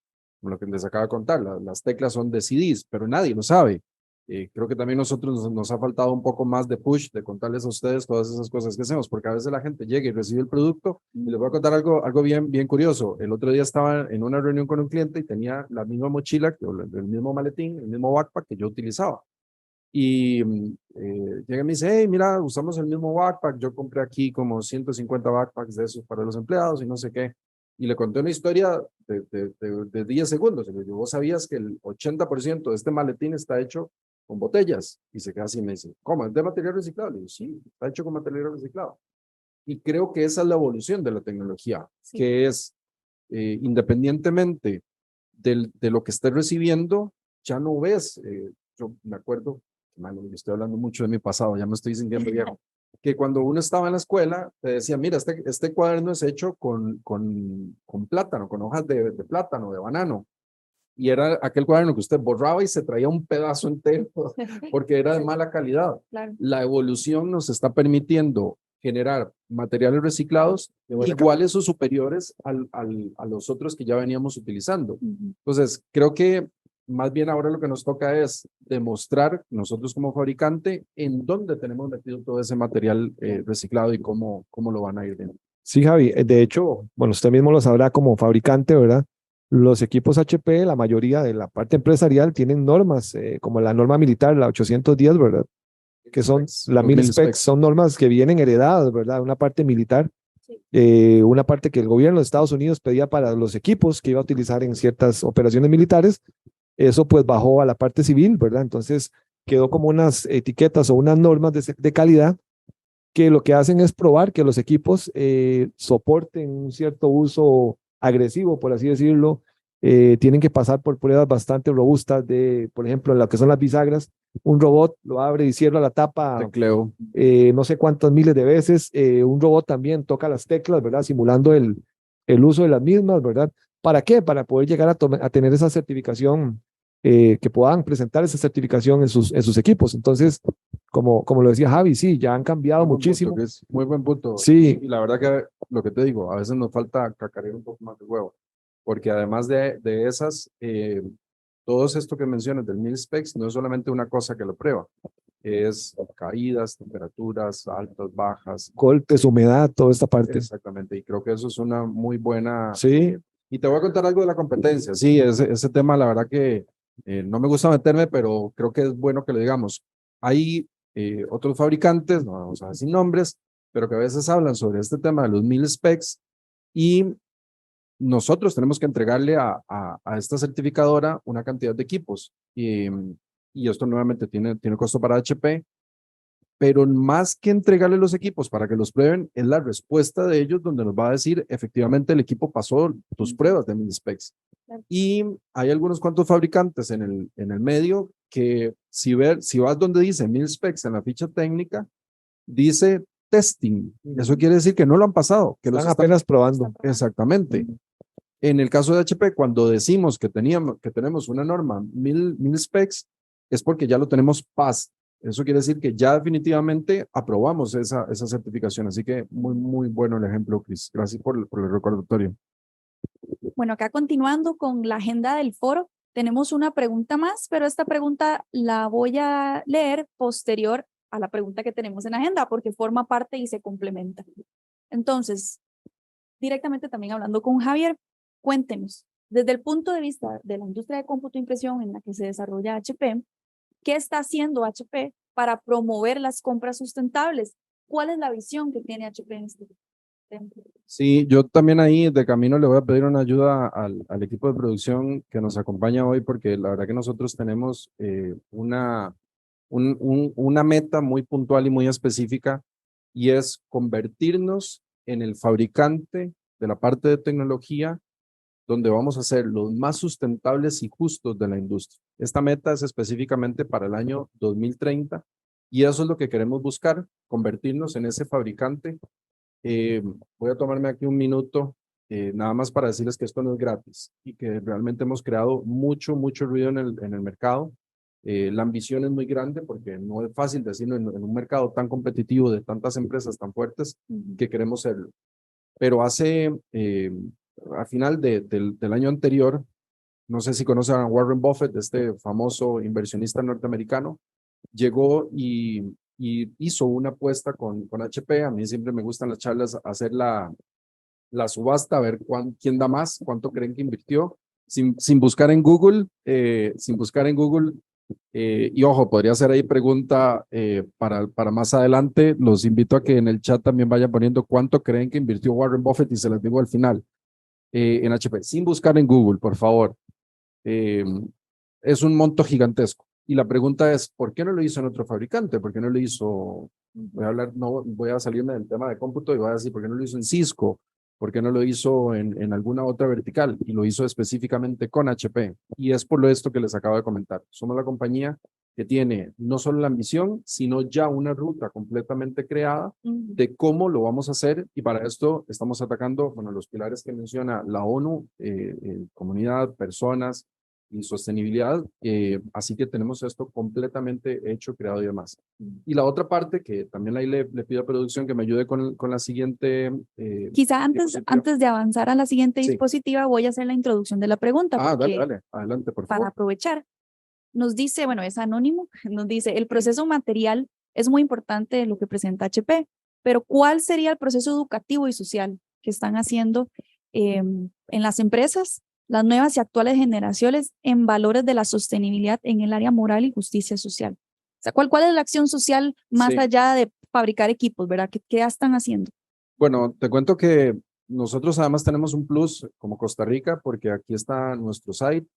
como lo que les acabo de contar, las teclas son de CDs, pero nadie lo sabe. Creo que también nosotros nos ha faltado un poco más de push, de contarles a ustedes todas esas cosas que hacemos, porque a veces la gente llega y recibe el producto, y les voy a contar algo bien curioso. El otro día estaba en una reunión con un cliente y tenía la misma mochila, el mismo maletín, el mismo backpack que yo utilizaba. Y llega y me dice, hey, mira, usamos el mismo backpack, yo compré aquí como 150 backpacks de esos para los empleados y no sé qué. Y le conté una historia de 10 segundos. Y le digo, ¿vos sabías que el 80% de este maletín está hecho con botellas? Y se queda así y me dice, ¿cómo? ¿Es de material reciclado? Le digo, sí, está hecho con material reciclado. Y creo que esa es la evolución de la tecnología, Sí. que es independientemente de lo que estés recibiendo, ya no ves, yo me acuerdo, mano, estoy hablando mucho de mi pasado, ya me estoy sintiendo viejo, que cuando uno estaba en la escuela, te decía, mira, este cuaderno es hecho con plátano, con hojas de plátano, de banano. Y era aquel cuaderno que usted borraba y se traía un pedazo entero porque era de mala calidad. Claro. La evolución nos está permitiendo generar materiales reciclados iguales o superiores a los otros que ya veníamos utilizando. Entonces, creo que más bien ahora lo que nos toca es demostrar nosotros como fabricante en dónde tenemos metido todo ese material reciclado y cómo lo van a ir viendo. Sí, Javi, de hecho, bueno, usted mismo lo sabrá como fabricante, ¿verdad? Los equipos HP, la mayoría de la parte empresarial, tienen normas, como la norma militar, la 810, ¿verdad? Que son las 1000 specs, son normas que vienen heredadas, ¿verdad? Una parte militar, una parte que el gobierno de Estados Unidos pedía para los equipos que iba a utilizar en ciertas operaciones militares, eso pues bajó a la parte civil, ¿verdad? Entonces quedó como unas etiquetas o unas normas de calidad que lo que hacen es probar que los equipos soporten un cierto uso agresivo, por así decirlo. Tienen que pasar por pruebas bastante robustas de, por ejemplo, en lo que son las bisagras. Un robot lo abre y cierra la tapa no sé cuántas miles de veces. Un robot también toca las teclas, ¿verdad? Simulando el uso de las mismas, ¿verdad? ¿Para qué? Para poder llegar a tener esa certificación, que puedan presentar esa certificación en sus equipos. Entonces, como lo decía Javi, sí, ya han cambiado muchísimo. Es muy buen punto. Sí. Y la verdad que lo que te digo, a veces nos falta cacarear un poco más de huevo, porque además de esas, todos esto que mencionas del mil specs no es solamente una cosa que lo prueba, es caídas, temperaturas, altas, bajas. Golpes, humedad, toda esta parte. Exactamente, y creo que eso es una muy buena. Sí. Y te voy a contar algo de la competencia. Sí, ese tema, la verdad que no me gusta meterme, pero creo que es bueno que lo digamos. Hay otros fabricantes, no vamos a decir nombres, pero que a veces hablan sobre este tema de los mil specs y nosotros tenemos que entregarle a esta certificadora una cantidad de equipos. Y esto nuevamente tiene costo para HP, pero más que entregarle los equipos para que los prueben, es la respuesta de ellos donde nos va a decir, efectivamente, el equipo pasó tus pruebas de mil specs. Y hay algunos cuantos fabricantes en el medio que si vas donde dice mil specs en la ficha técnica, dice testing. Eso quiere decir que no lo han pasado, que están apenas probando. Exactamente. En el caso de HP, cuando decimos que tenemos una norma mil specs, es porque ya lo tenemos PAS. Eso quiere decir que ya definitivamente aprobamos esa certificación. Así que muy bueno el ejemplo, Chris. Gracias por el recordatorio. Bueno, acá continuando con la agenda del foro, tenemos una pregunta más, pero esta pregunta la voy a leer posterior a la pregunta que tenemos en la agenda, porque forma parte y se complementa. Entonces, directamente también hablando con Javier, cuéntenos, desde el punto de vista de la industria de cómputo e impresión en la que se desarrolla HP, ¿qué está haciendo HP para promover las compras sustentables? ¿Cuál es la visión que tiene HP en este tema? Sí, yo también ahí de camino le voy a pedir una ayuda al equipo de producción que nos acompaña hoy, porque la verdad que nosotros tenemos una meta muy puntual y muy específica, y es convertirnos en el fabricante de la parte de tecnología donde vamos a ser los más sustentables y justos de la industria. Esta meta es específicamente para el año 2030 y eso es lo que queremos buscar, convertirnos en ese fabricante. Voy a tomarme aquí un minuto nada más para decirles que esto no es gratis y que realmente hemos creado mucho ruido en el mercado. La ambición es muy grande porque no es fácil decirlo en un mercado tan competitivo de tantas empresas tan fuertes que queremos serlo. Pero a final del año anterior, no sé si conocen a Warren Buffett, este famoso inversionista norteamericano, llegó y hizo una apuesta con HP. A mí siempre me gustan las charlas, hacer la subasta, a ver quién da más, cuánto creen que invirtió, sin buscar en Google, y ojo, podría ser ahí pregunta para más adelante. Los invito a que en el chat también vayan poniendo cuánto creen que invirtió Warren Buffett y se les digo al final en HP, sin buscar en Google, por favor. Es un monto gigantesco. Y la pregunta es, ¿por qué no lo hizo en otro fabricante? ¿Por qué no lo hizo? No voy a salirme del tema de cómputo y voy a decir, ¿por qué no lo hizo en Cisco? ¿Por qué no lo hizo en alguna otra vertical? Y lo hizo específicamente con HP. Y es por esto que les acabo de comentar. Somos la compañía que tiene no solo la ambición, sino ya una ruta completamente creada de cómo lo vamos a hacer. Y para esto estamos atacando, bueno, los pilares que menciona la ONU, comunidad, personas y sostenibilidad. Así que tenemos esto completamente hecho, creado y demás. Y la otra parte que también ahí le pido a producción que me ayude con la siguiente. Quizá antes de avanzar a la siguiente diapositiva, voy a hacer la introducción de la pregunta. Dale, adelante, por favor. Para aprovechar, nos dice, bueno, es anónimo, nos dice, el proceso material es muy importante lo que presenta HP, pero ¿cuál sería el proceso educativo y social que están haciendo en las empresas, las nuevas y actuales generaciones en valores de la sostenibilidad en el área moral y justicia social? O sea, ¿cuál es la acción social más allá de fabricar equipos, verdad? ¿Qué están haciendo? Bueno, te cuento que nosotros además tenemos un plus como Costa Rica porque aquí está nuestro site.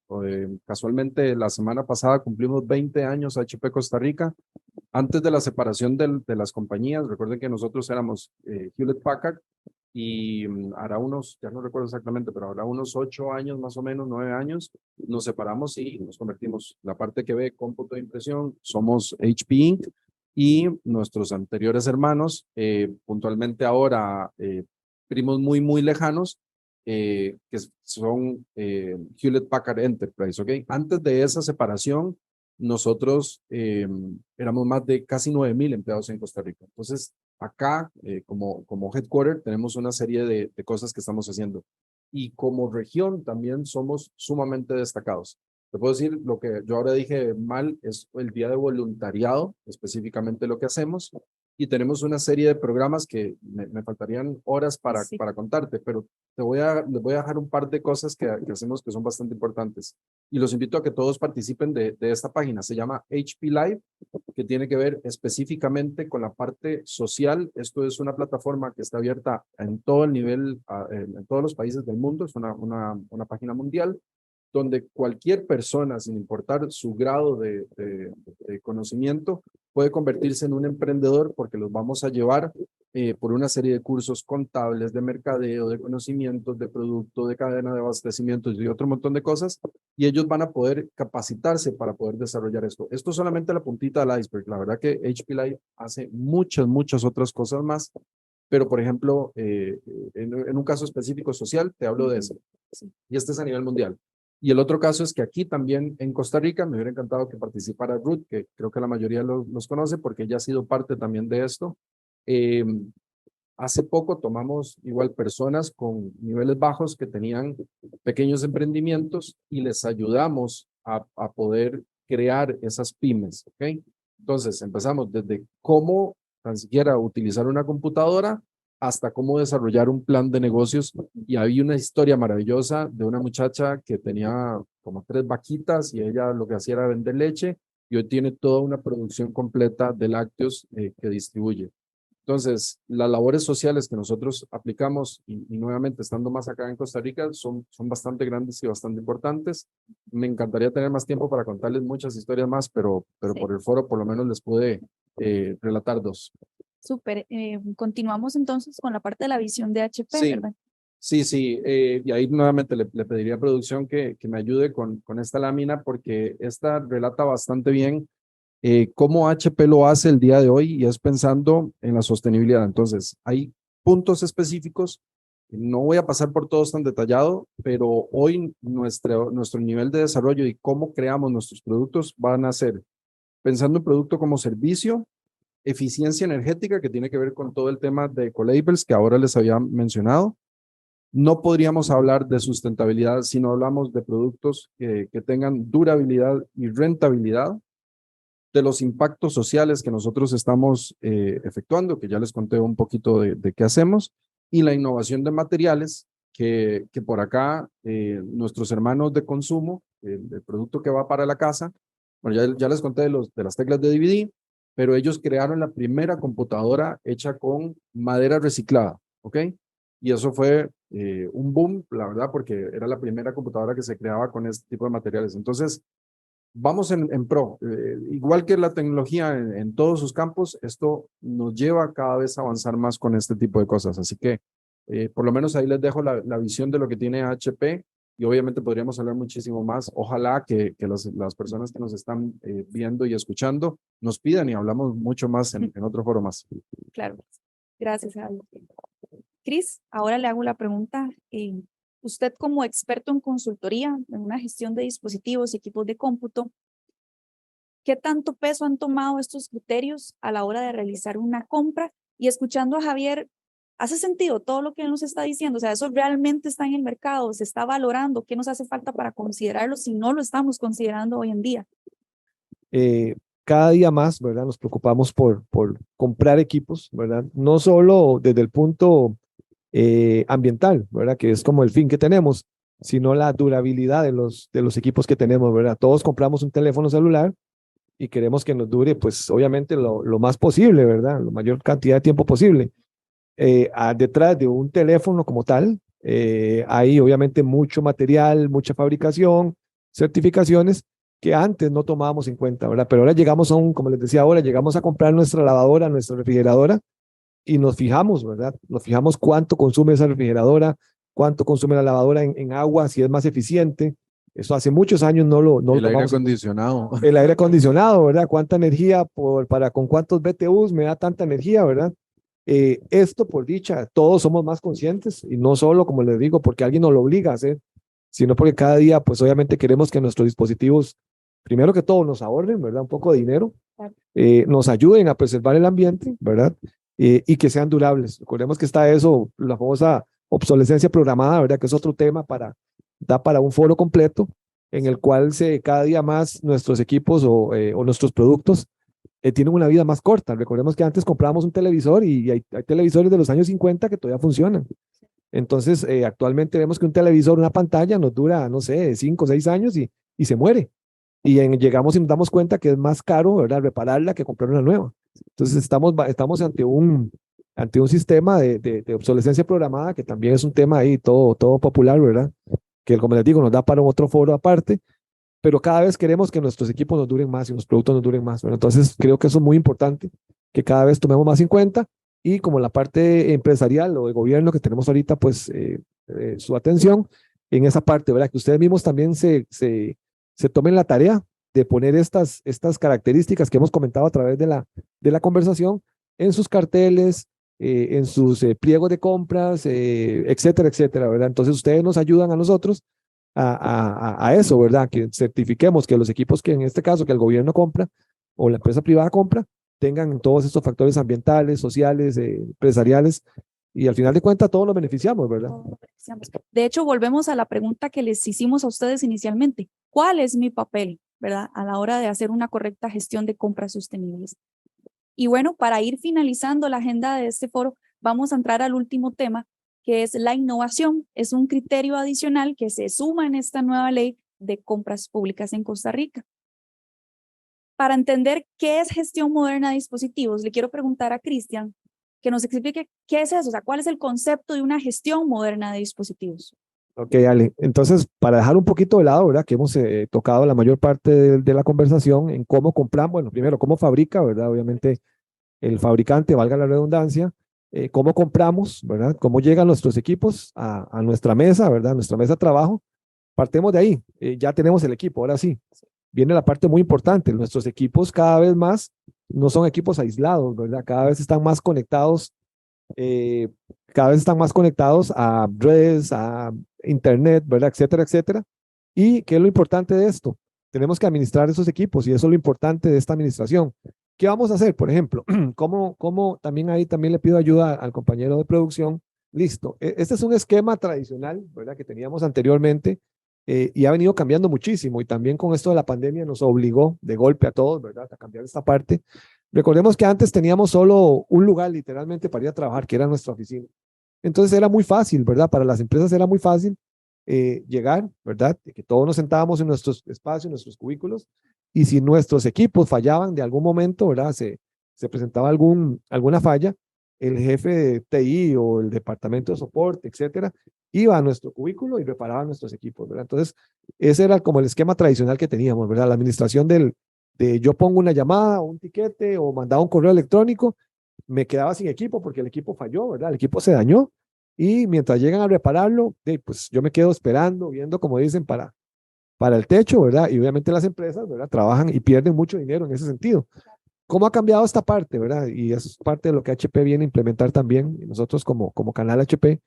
Casualmente la semana pasada cumplimos 20 años HP Costa Rica. Antes de la separación de las compañías, recuerden que nosotros éramos Hewlett Packard y hará unos, ya no recuerdo exactamente, pero habrá unos 8 años más o menos, 9 años, nos separamos y nos convertimos. La parte que ve cómputo de impresión, somos HP Inc. Y nuestros anteriores hermanos, puntualmente ahora primos muy lejanos, que son Hewlett Packard Enterprise, ¿ok? Antes de esa separación, nosotros éramos más de casi 9,000 empleados en Costa Rica. Entonces, acá, como headquarter, tenemos una serie de cosas que estamos haciendo. Y como región también somos sumamente destacados. Te puedo decir, lo que yo ahora dije mal es el día de voluntariado, específicamente lo que hacemos. Y tenemos una serie de programas que me faltarían horas para contarte, pero les voy a dejar un par de cosas que hacemos que son bastante importantes. Y los invito a que todos participen de esta página. Se llama HP Live, que tiene que ver específicamente con la parte social. Esto es una plataforma que está abierta en todo el nivel, en todos los países del mundo. Es una página mundial donde cualquier persona, sin importar su grado de conocimiento, puede convertirse en un emprendedor porque los vamos a llevar por una serie de cursos contables, de mercadeo, de conocimientos, de producto, de cadena de abastecimiento y otro montón de cosas, y ellos van a poder capacitarse para poder desarrollar esto. Esto es solamente la puntita del iceberg. La verdad que HP Live hace muchas otras cosas más, pero por ejemplo, en un caso específico social, te hablo de eso. Y este es a nivel mundial. Y el otro caso es que aquí también en Costa Rica, me hubiera encantado que participara Ruth, que creo que la mayoría los conoce porque ella ha sido parte también de esto. Hace poco tomamos igual personas con niveles bajos que tenían pequeños emprendimientos y les ayudamos a poder crear esas pymes, ¿ok? Entonces empezamos desde cómo tan siquiera utilizar una computadora hasta cómo desarrollar un plan de negocios. Y había una historia maravillosa de una muchacha que tenía como 3 vaquitas y ella lo que hacía era vender leche y hoy tiene toda una producción completa de lácteos que distribuye. Entonces, las labores sociales que nosotros aplicamos y nuevamente estando más acá en Costa Rica son bastante grandes y bastante importantes. Me encantaría tener más tiempo para contarles muchas historias más, pero por el foro por lo menos les pude relatar 2. Súper. Continuamos entonces con la parte de la visión de HP, ¿verdad? Sí. Y ahí nuevamente le pediría a producción que me ayude con esta lámina porque esta relata bastante bien cómo HP lo hace el día de hoy y es pensando en la sostenibilidad. Entonces, hay puntos específicos No voy a pasar por todos tan detallado, pero hoy nuestro nivel de desarrollo y cómo creamos nuestros productos van a ser pensando en producto como servicio, eficiencia energética, que tiene que ver con todo el tema de ecolabels que ahora les había mencionado. No podríamos hablar de sustentabilidad si no hablamos de productos que tengan durabilidad y rentabilidad, de los impactos sociales que nosotros estamos efectuando, que ya les conté un poquito de qué hacemos, y la innovación de materiales que por acá nuestros hermanos de consumo, el producto que va para la casa, bueno, ya les conté de las teclas de DVD, pero ellos crearon la primera computadora hecha con madera reciclada, ¿ok? Y eso fue un boom, la verdad, porque era la primera computadora que se creaba con este tipo de materiales. Entonces, vamos en pro. Igual que la tecnología en todos sus campos, esto nos lleva cada vez a avanzar más con este tipo de cosas. Así que, por lo menos ahí les dejo la visión de lo que tiene HP y obviamente podríamos hablar muchísimo más. Ojalá que las personas que nos están viendo y escuchando nos pidan y hablamos mucho más en otro foro más. Claro, gracias, Javi. Cris, ahora le hago la pregunta. Usted como experto en consultoría, en una gestión de dispositivos y equipos de cómputo, ¿qué tanto peso han tomado estos criterios a la hora de realizar una compra? Y escuchando a Javier, ¿hace sentido todo lo que él nos está diciendo? O sea, ¿eso realmente está en el mercado? ¿Se está valorando? ¿Qué nos hace falta para considerarlo si no lo estamos considerando hoy en día? Cada día más, ¿verdad? Nos preocupamos por comprar equipos, ¿verdad? No solo desde el punto ambiental, ¿verdad? Que es como el fin que tenemos, sino la durabilidad de los equipos que tenemos, ¿verdad? Todos compramos un teléfono celular y queremos que nos dure, pues obviamente lo más posible, ¿verdad? La mayor cantidad de tiempo posible. Detrás de un teléfono como tal, hay obviamente mucho material, mucha fabricación, certificaciones que antes no tomábamos en cuenta, ¿verdad? Pero ahora llegamos como les decía ahora, llegamos a comprar nuestra lavadora, nuestra refrigeradora y nos fijamos, ¿verdad? Nos fijamos cuánto consume esa refrigeradora, cuánto consume la lavadora en agua, si es más eficiente. Eso hace muchos años no lo El aire tomamos. acondicionado. El aire acondicionado, ¿verdad? ¿Cuánta energía con cuántos BTUs me da tanta energía, ¿verdad? Esto por dicha, todos somos más conscientes y no solo, como les digo, porque alguien nos lo obliga a hacer, sino porque cada día, pues obviamente queremos que nuestros dispositivos, primero que todo, nos ahorren, ¿verdad? Un poco de dinero, nos ayuden a preservar el ambiente, ¿verdad? Y que sean durables. Recordemos que está eso, la famosa obsolescencia programada, ¿verdad? Que es otro tema da para un foro completo en el cual cada día más nuestros equipos o nuestros productos tienen una vida más corta. Recordemos que antes comprábamos un televisor y hay televisores de los años 50 que todavía funcionan. Entonces, actualmente vemos que un televisor, una pantalla, nos dura, no sé, 5 o 6 años y se muere. Y llegamos y nos damos cuenta que es más caro, ¿verdad?, repararla que comprar una nueva. Entonces, estamos ante un sistema de obsolescencia programada, que también es un tema ahí todo popular, ¿verdad? Que, como les digo, nos da para otro foro aparte, pero cada vez queremos que nuestros equipos nos duren más y los productos nos duren más, ¿verdad? Entonces, creo que eso es muy importante, que cada vez tomemos más en cuenta y como la parte empresarial o de gobierno que tenemos ahorita, pues su atención en esa parte, ¿verdad? Que ustedes mismos también se tomen la tarea de poner estas características que hemos comentado a través de la conversación en sus carteles, en sus pliegos de compras, etcétera, etcétera, ¿verdad? Entonces ustedes nos ayudan a nosotros a eso, ¿verdad? Que certifiquemos que los equipos que en este caso que el gobierno compra o la empresa privada compra tengan todos estos factores ambientales, sociales, empresariales y al final de cuentas todos nos beneficiamos, ¿verdad? De hecho, volvemos a la pregunta que les hicimos a ustedes inicialmente. ¿Cuál es mi papel, verdad, a la hora de hacer una correcta gestión de compras sostenibles? Y bueno, para ir finalizando la agenda de este foro, vamos a entrar al último tema, que es la innovación. Es un criterio adicional que se suma en esta nueva ley de compras públicas en Costa Rica. Para entender qué es gestión moderna de dispositivos, le quiero preguntar a Cristian que nos explique qué es eso, o sea, cuál es el concepto de una gestión moderna de dispositivos. Ok, Ale. Entonces, para dejar un poquito de lado, ¿verdad? Que hemos tocado la mayor parte de la conversación en cómo compramos, bueno, primero, cómo fabrica, ¿verdad? Obviamente, el fabricante, valga la redundancia, cómo compramos, ¿verdad? Cómo llegan nuestros equipos a nuestra mesa, ¿verdad? Nuestra mesa de trabajo. Partemos de ahí, ya tenemos el equipo, ahora sí. Viene la parte muy importante, nuestros equipos cada vez más no son equipos aislados, ¿verdad? Cada vez están más conectados cada vez están más conectados a redes, a internet, ¿verdad? Etcétera, etcétera. ¿Y qué es lo importante de esto? Tenemos que administrar esos equipos y eso es lo importante de esta administración. ¿Qué vamos a hacer? Por ejemplo, ¿cómo también ahí también le pido ayuda al compañero de producción? Listo. Este es un esquema tradicional, ¿verdad? Que teníamos anteriormente y ha venido cambiando muchísimo y también con esto de la pandemia nos obligó de golpe a todos, ¿verdad? A cambiar esta parte. Recordemos que antes teníamos solo un lugar literalmente para ir a trabajar, que era nuestra oficina. Entonces era muy fácil, ¿verdad? Para las empresas era muy fácil llegar, ¿verdad? Que todos nos sentábamos en nuestros espacios, en nuestros cubículos, y si nuestros equipos fallaban de algún momento, ¿verdad? Se presentaba alguna falla, el jefe de TI o el departamento de soporte, etcétera, iba a nuestro cubículo y reparaba nuestros equipos, ¿verdad? Entonces, ese era como el esquema tradicional que teníamos, ¿verdad? La administración de yo pongo una llamada o un tiquete o mandaba un correo electrónico, me quedaba sin equipo porque el equipo falló, ¿verdad? El equipo se dañó y mientras llegan a repararlo, pues yo me quedo esperando, viendo, como dicen, para el techo, ¿verdad? Y obviamente las empresas, ¿verdad? Trabajan y pierden mucho dinero en ese sentido. ¿Cómo ha cambiado esta parte, verdad? Y eso es parte de lo que HP viene a implementar también, y nosotros como canal HP,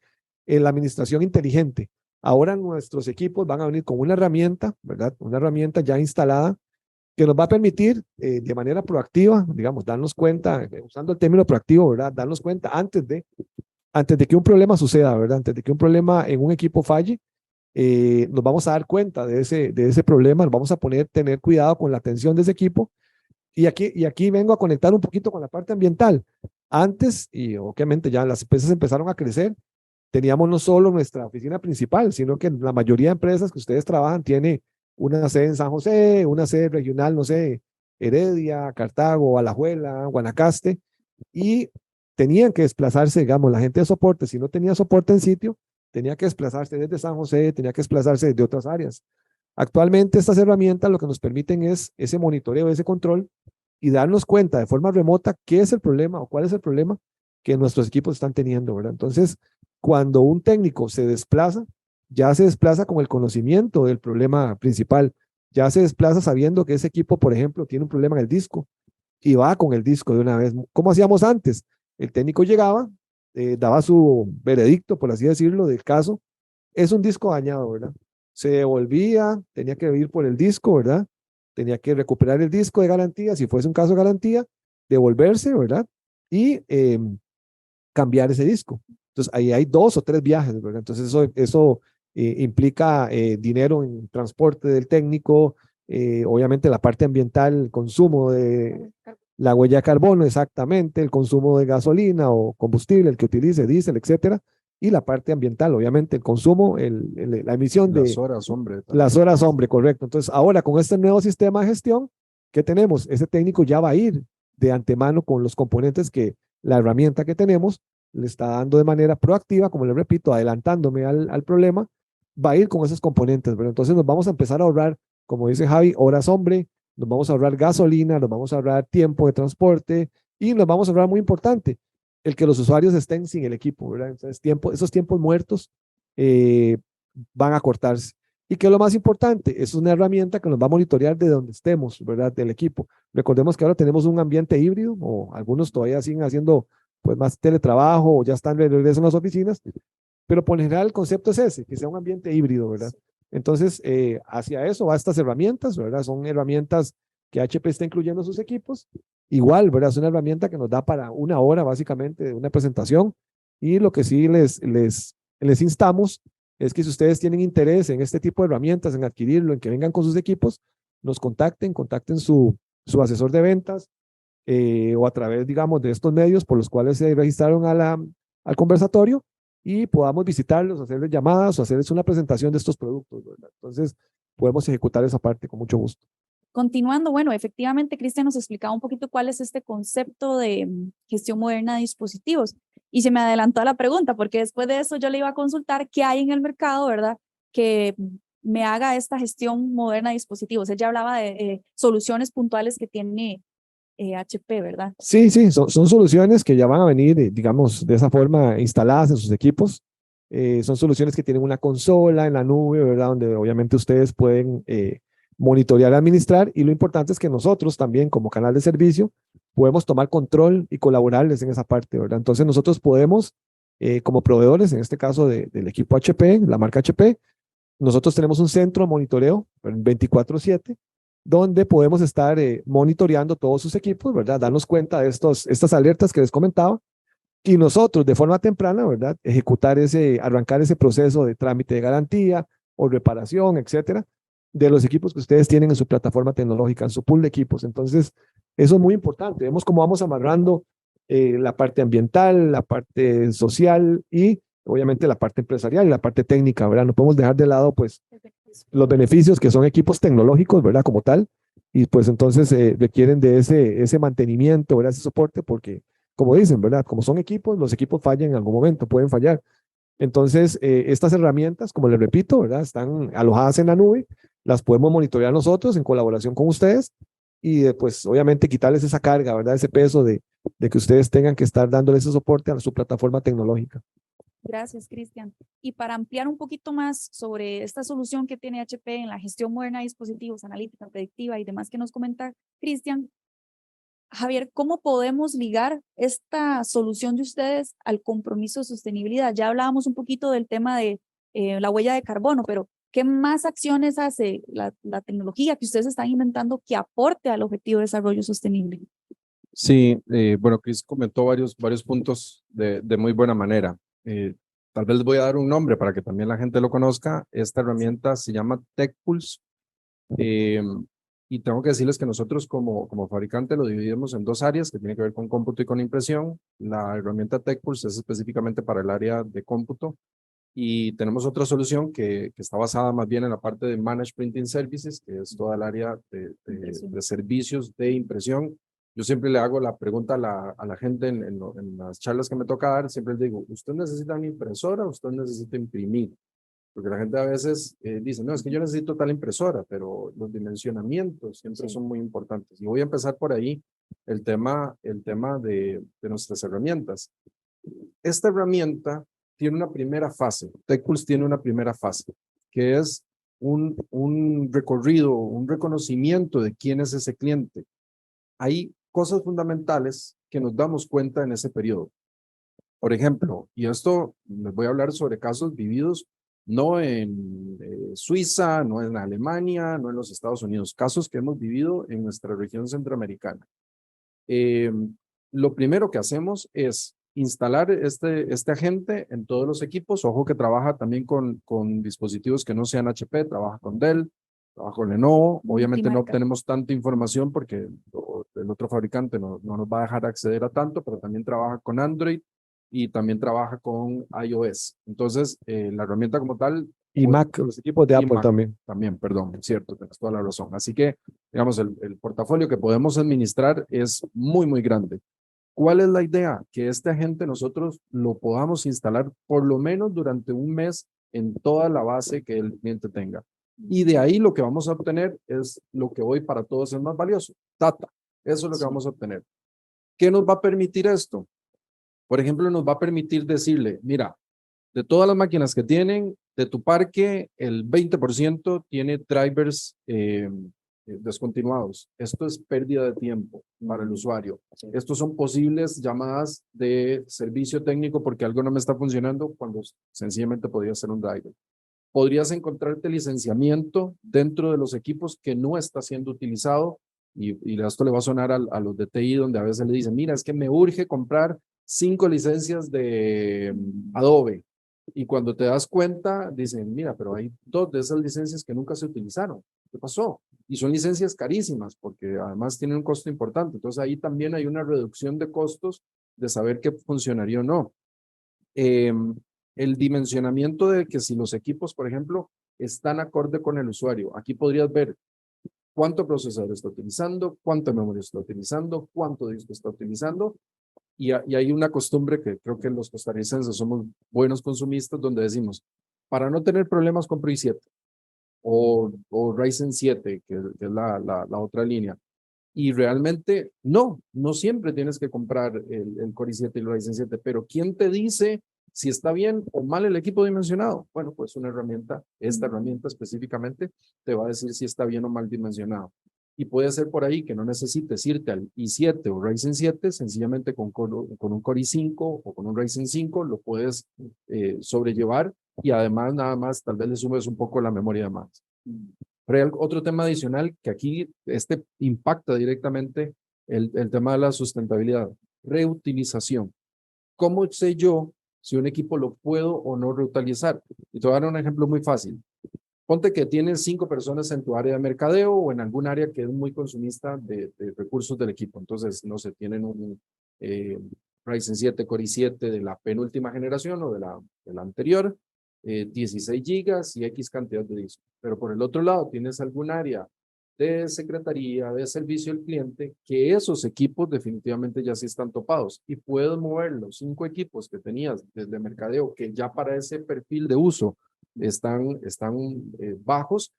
en la administración inteligente. Ahora nuestros equipos van a venir con una herramienta, ¿verdad? Una herramienta ya instalada que nos va a permitir de manera proactiva, digamos, darnos cuenta, usando el término proactivo, ¿verdad? Darnos cuenta antes de que un problema suceda, ¿verdad? Antes de que un problema en un equipo falle, nos vamos a dar cuenta de ese problema, nos vamos a tener cuidado con la atención de ese equipo. Y aquí vengo a conectar un poquito con la parte ambiental. Antes, y obviamente ya las empresas empezaron a crecer, teníamos no solo nuestra oficina principal, sino que la mayoría de empresas que ustedes trabajan tiene una sede en San José, una sede regional, no sé, Heredia, Cartago, Alajuela, Guanacaste, y tenían que desplazarse, digamos, la gente de soporte, si no tenía soporte en sitio, tenía que desplazarse desde San José, tenía que desplazarse desde otras áreas. Actualmente estas herramientas lo que nos permiten es ese monitoreo, ese control y darnos cuenta de forma remota qué es el problema o cuál es el problema que nuestros equipos están teniendo, ¿verdad? Entonces, cuando un técnico se desplaza, ya se desplaza con el conocimiento del problema principal, ya se desplaza sabiendo que ese equipo, por ejemplo, tiene un problema en el disco y va con el disco de una vez. ¿Cómo hacíamos antes? El técnico llegaba, daba su veredicto, por así decirlo, del caso. Es un disco dañado, ¿verdad? Se devolvía, tenía que ir por el disco, ¿verdad? Tenía que recuperar el disco de garantía, si fuese un caso de garantía, devolverse, ¿verdad? Y cambiar ese disco. Entonces, ahí hay 2 o 3 viajes, ¿verdad? Entonces, eso implica dinero en transporte del técnico, obviamente la parte ambiental, el consumo de la huella de carbono, exactamente, el consumo de gasolina o combustible, el que utilice, diésel, etcétera, y la parte ambiental, obviamente, el consumo, la emisión Las horas, hombre. También. Las horas, hombre, correcto. Entonces, ahora con este nuevo sistema de gestión, ¿qué tenemos? Ese técnico ya va a ir de antemano con los componentes que la herramienta que tenemos le está dando de manera proactiva, como le repito, adelantándome al problema, va a ir con esos componentes, ¿verdad? Entonces nos vamos a empezar a ahorrar, como dice Javi, horas hombre, nos vamos a ahorrar gasolina, nos vamos a ahorrar tiempo de transporte y nos vamos a ahorrar, muy importante, el que los usuarios estén sin el equipo, ¿verdad? Entonces, esos tiempos muertos van a cortarse. ¿Y qué es lo más importante? Es una herramienta que nos va a monitorear de donde estemos, ¿verdad? Del equipo. Recordemos que ahora tenemos un ambiente híbrido, o algunos todavía siguen haciendo pues más teletrabajo o ya están de regreso en las oficinas, pero por lo general el concepto es ese, que sea un ambiente híbrido, ¿verdad? Entonces, hacia eso va estas herramientas, ¿verdad? Son herramientas que HP está incluyendo en sus equipos. Igual, ¿verdad? Es una herramienta que nos da para una hora básicamente de una presentación y lo que sí les instamos es que si ustedes tienen interés en este tipo de herramientas, en adquirirlo, en que vengan con sus equipos, nos contacten su asesor de ventas o a través, digamos, de estos medios por los cuales se registraron al conversatorio y podamos visitarlos, hacerles llamadas o hacerles una presentación de estos productos, ¿verdad? Entonces, podemos ejecutar esa parte con mucho gusto. Continuando, bueno, efectivamente, Cristian nos explicaba un poquito cuál es este concepto de gestión moderna de dispositivos y se me adelantó a la pregunta porque después de eso yo le iba a consultar qué hay en el mercado, ¿verdad? Que me haga esta gestión moderna de dispositivos. Él ya hablaba de soluciones puntuales que tiene HP, ¿verdad? Sí, son soluciones que ya van a venir, digamos, de esa forma instaladas en sus equipos. Son soluciones que tienen una consola en la nube, ¿verdad? Donde obviamente ustedes pueden monitorear y administrar. Y lo importante es que nosotros también, como canal de servicio, podemos tomar control y colaborarles en esa parte, ¿verdad? Entonces nosotros podemos, como proveedores, en este caso del equipo HP, la marca HP, nosotros tenemos un centro de monitoreo 24/7, donde podemos estar monitoreando todos sus equipos, ¿verdad? Darnos cuenta de estas alertas que les comentaba y nosotros de forma temprana, ¿verdad? Arrancar ese proceso de trámite de garantía o reparación, etcétera, de los equipos que ustedes tienen en su plataforma tecnológica, en su pool de equipos. Entonces, eso es muy importante. Vemos cómo vamos amarrando la parte ambiental, la parte social y obviamente la parte empresarial y la parte técnica, ¿verdad? No podemos dejar de lado, pues, los beneficios que son equipos tecnológicos, ¿verdad? Como tal, y pues entonces requieren de ese mantenimiento, ¿verdad? Ese soporte, porque, como dicen, ¿verdad? Como son equipos, los equipos fallan en algún momento, pueden fallar. Entonces, estas herramientas, como les repito, ¿verdad? Están alojadas en la nube, las podemos monitorear nosotros en colaboración con ustedes y pues obviamente quitarles esa carga, ¿verdad? Ese peso de que ustedes tengan que estar dándole ese soporte a su plataforma tecnológica. Gracias, Cristian. Y para ampliar un poquito más sobre esta solución que tiene HP en la gestión moderna de dispositivos, analítica, predictiva y demás que nos comenta Cristian, Javier, ¿cómo podemos ligar esta solución de ustedes al compromiso de sostenibilidad? Ya hablábamos un poquito del tema de la huella de carbono, pero ¿qué más acciones hace la tecnología que ustedes están inventando que aporte al objetivo de desarrollo sostenible? Sí, bueno, Chris comentó varios puntos de muy buena manera. Tal vez les voy a dar un nombre para que también la gente lo conozca. Esta herramienta se llama TechPulse. Y tengo que decirles que nosotros como fabricante lo dividimos en dos áreas que tienen que ver con cómputo y con impresión. La herramienta TechPulse es específicamente para el área de cómputo y tenemos otra solución que está basada más bien en la parte de Managed Printing Services, que es toda el área de servicios de impresión. Yo siempre le hago la pregunta a la gente en las charlas que me toca dar, siempre les digo, ¿usted necesita una impresora o usted necesita imprimir? Porque la gente a veces dice, no, es que yo necesito tal impresora, pero los dimensionamientos siempre son muy importantes. Y voy a empezar por ahí el tema de nuestras herramientas. Esta herramienta tiene una primera fase, TechPulse tiene una primera fase, que es un recorrido, un reconocimiento de quién es ese cliente. Hay cosas fundamentales que nos damos cuenta en ese periodo. Por ejemplo, y esto les voy a hablar sobre casos vividos no en Suiza, no en Alemania, no en los Estados Unidos, casos que hemos vivido en nuestra región centroamericana. Lo primero que hacemos es instalar este agente en todos los equipos. Ojo que trabaja también con dispositivos que no sean HP, trabaja con Dell, trabaja con Lenovo. Obviamente no tenemos tanta información porque el otro fabricante no nos va a dejar acceder a tanto, pero también trabaja con Android y también trabaja con iOS. Entonces, la herramienta como tal... Y Mac, los equipos de Apple Mac también. También, perdón, cierto, tienes toda la razón. Así que, digamos, el portafolio que podemos administrar es muy grande. ¿Cuál es la idea? Que este agente nosotros lo podamos instalar por lo menos durante un mes en toda la base que el cliente tenga. Y de ahí lo que vamos a obtener es lo que hoy para todos es más valioso, data. Eso es lo que vamos a obtener. ¿Qué nos va a permitir esto? Por ejemplo, nos va a permitir decirle, mira, de todas las máquinas que tienen, de tu parque, el 20% tiene drivers descontinuados. Esto es pérdida de tiempo para el usuario. Estos son posibles llamadas de servicio técnico porque algo no me está funcionando cuando sencillamente podría ser un driver. Podrías encontrarte licenciamiento dentro de los equipos que no está siendo utilizado y esto le va a sonar a los de TI donde a veces le dicen, mira, es que me urge comprar 5 licencias de Adobe. Y cuando te das cuenta, dicen, mira, pero hay 2 de esas licencias que nunca se utilizaron. ¿Qué pasó? Y son licencias carísimas porque además tienen un costo importante. Entonces ahí también hay una reducción de costos de saber qué funcionaría o no. El dimensionamiento de que si los equipos, por ejemplo, están acorde con el usuario. Aquí podrías ver cuánto procesador está utilizando, cuánta memoria está utilizando, cuánto disco está utilizando. Y hay una costumbre que creo que los costarricenses somos buenos consumistas, donde decimos, para no tener problemas compro i7 o Ryzen 7, que es la otra línea. Y realmente no siempre tienes que comprar el Core i7 y el Ryzen 7, pero ¿quién te dice si está bien o mal el equipo dimensionado? Bueno, pues una herramienta, esta herramienta específicamente, te va a decir si está bien o mal dimensionado. Y puede ser por ahí que no necesites irte al i7 o Ryzen 7, sencillamente con un Core i5 o con un Ryzen 5 lo puedes sobrellevar y además nada más tal vez le sumes un poco la memoria de más. Pero hay otro tema adicional que aquí impacta directamente el tema de la sustentabilidad, reutilización. ¿Cómo sé yo si un equipo lo puedo o no reutilizar? Y te voy a dar un ejemplo muy fácil. Ponte que tienes 5 personas en tu área de mercadeo o en algún área que es muy consumista de recursos del equipo. Entonces, no sé, tienen un Ryzen 7 Core i7 de la penúltima generación o de la anterior, 16 gigas y X cantidad de discos. Pero por el otro lado, tienes algún área de secretaría, de servicio al cliente, que esos equipos definitivamente ya sí están topados y puedes mover los 5 equipos que tenías desde mercadeo, que ya para ese perfil de uso están bajos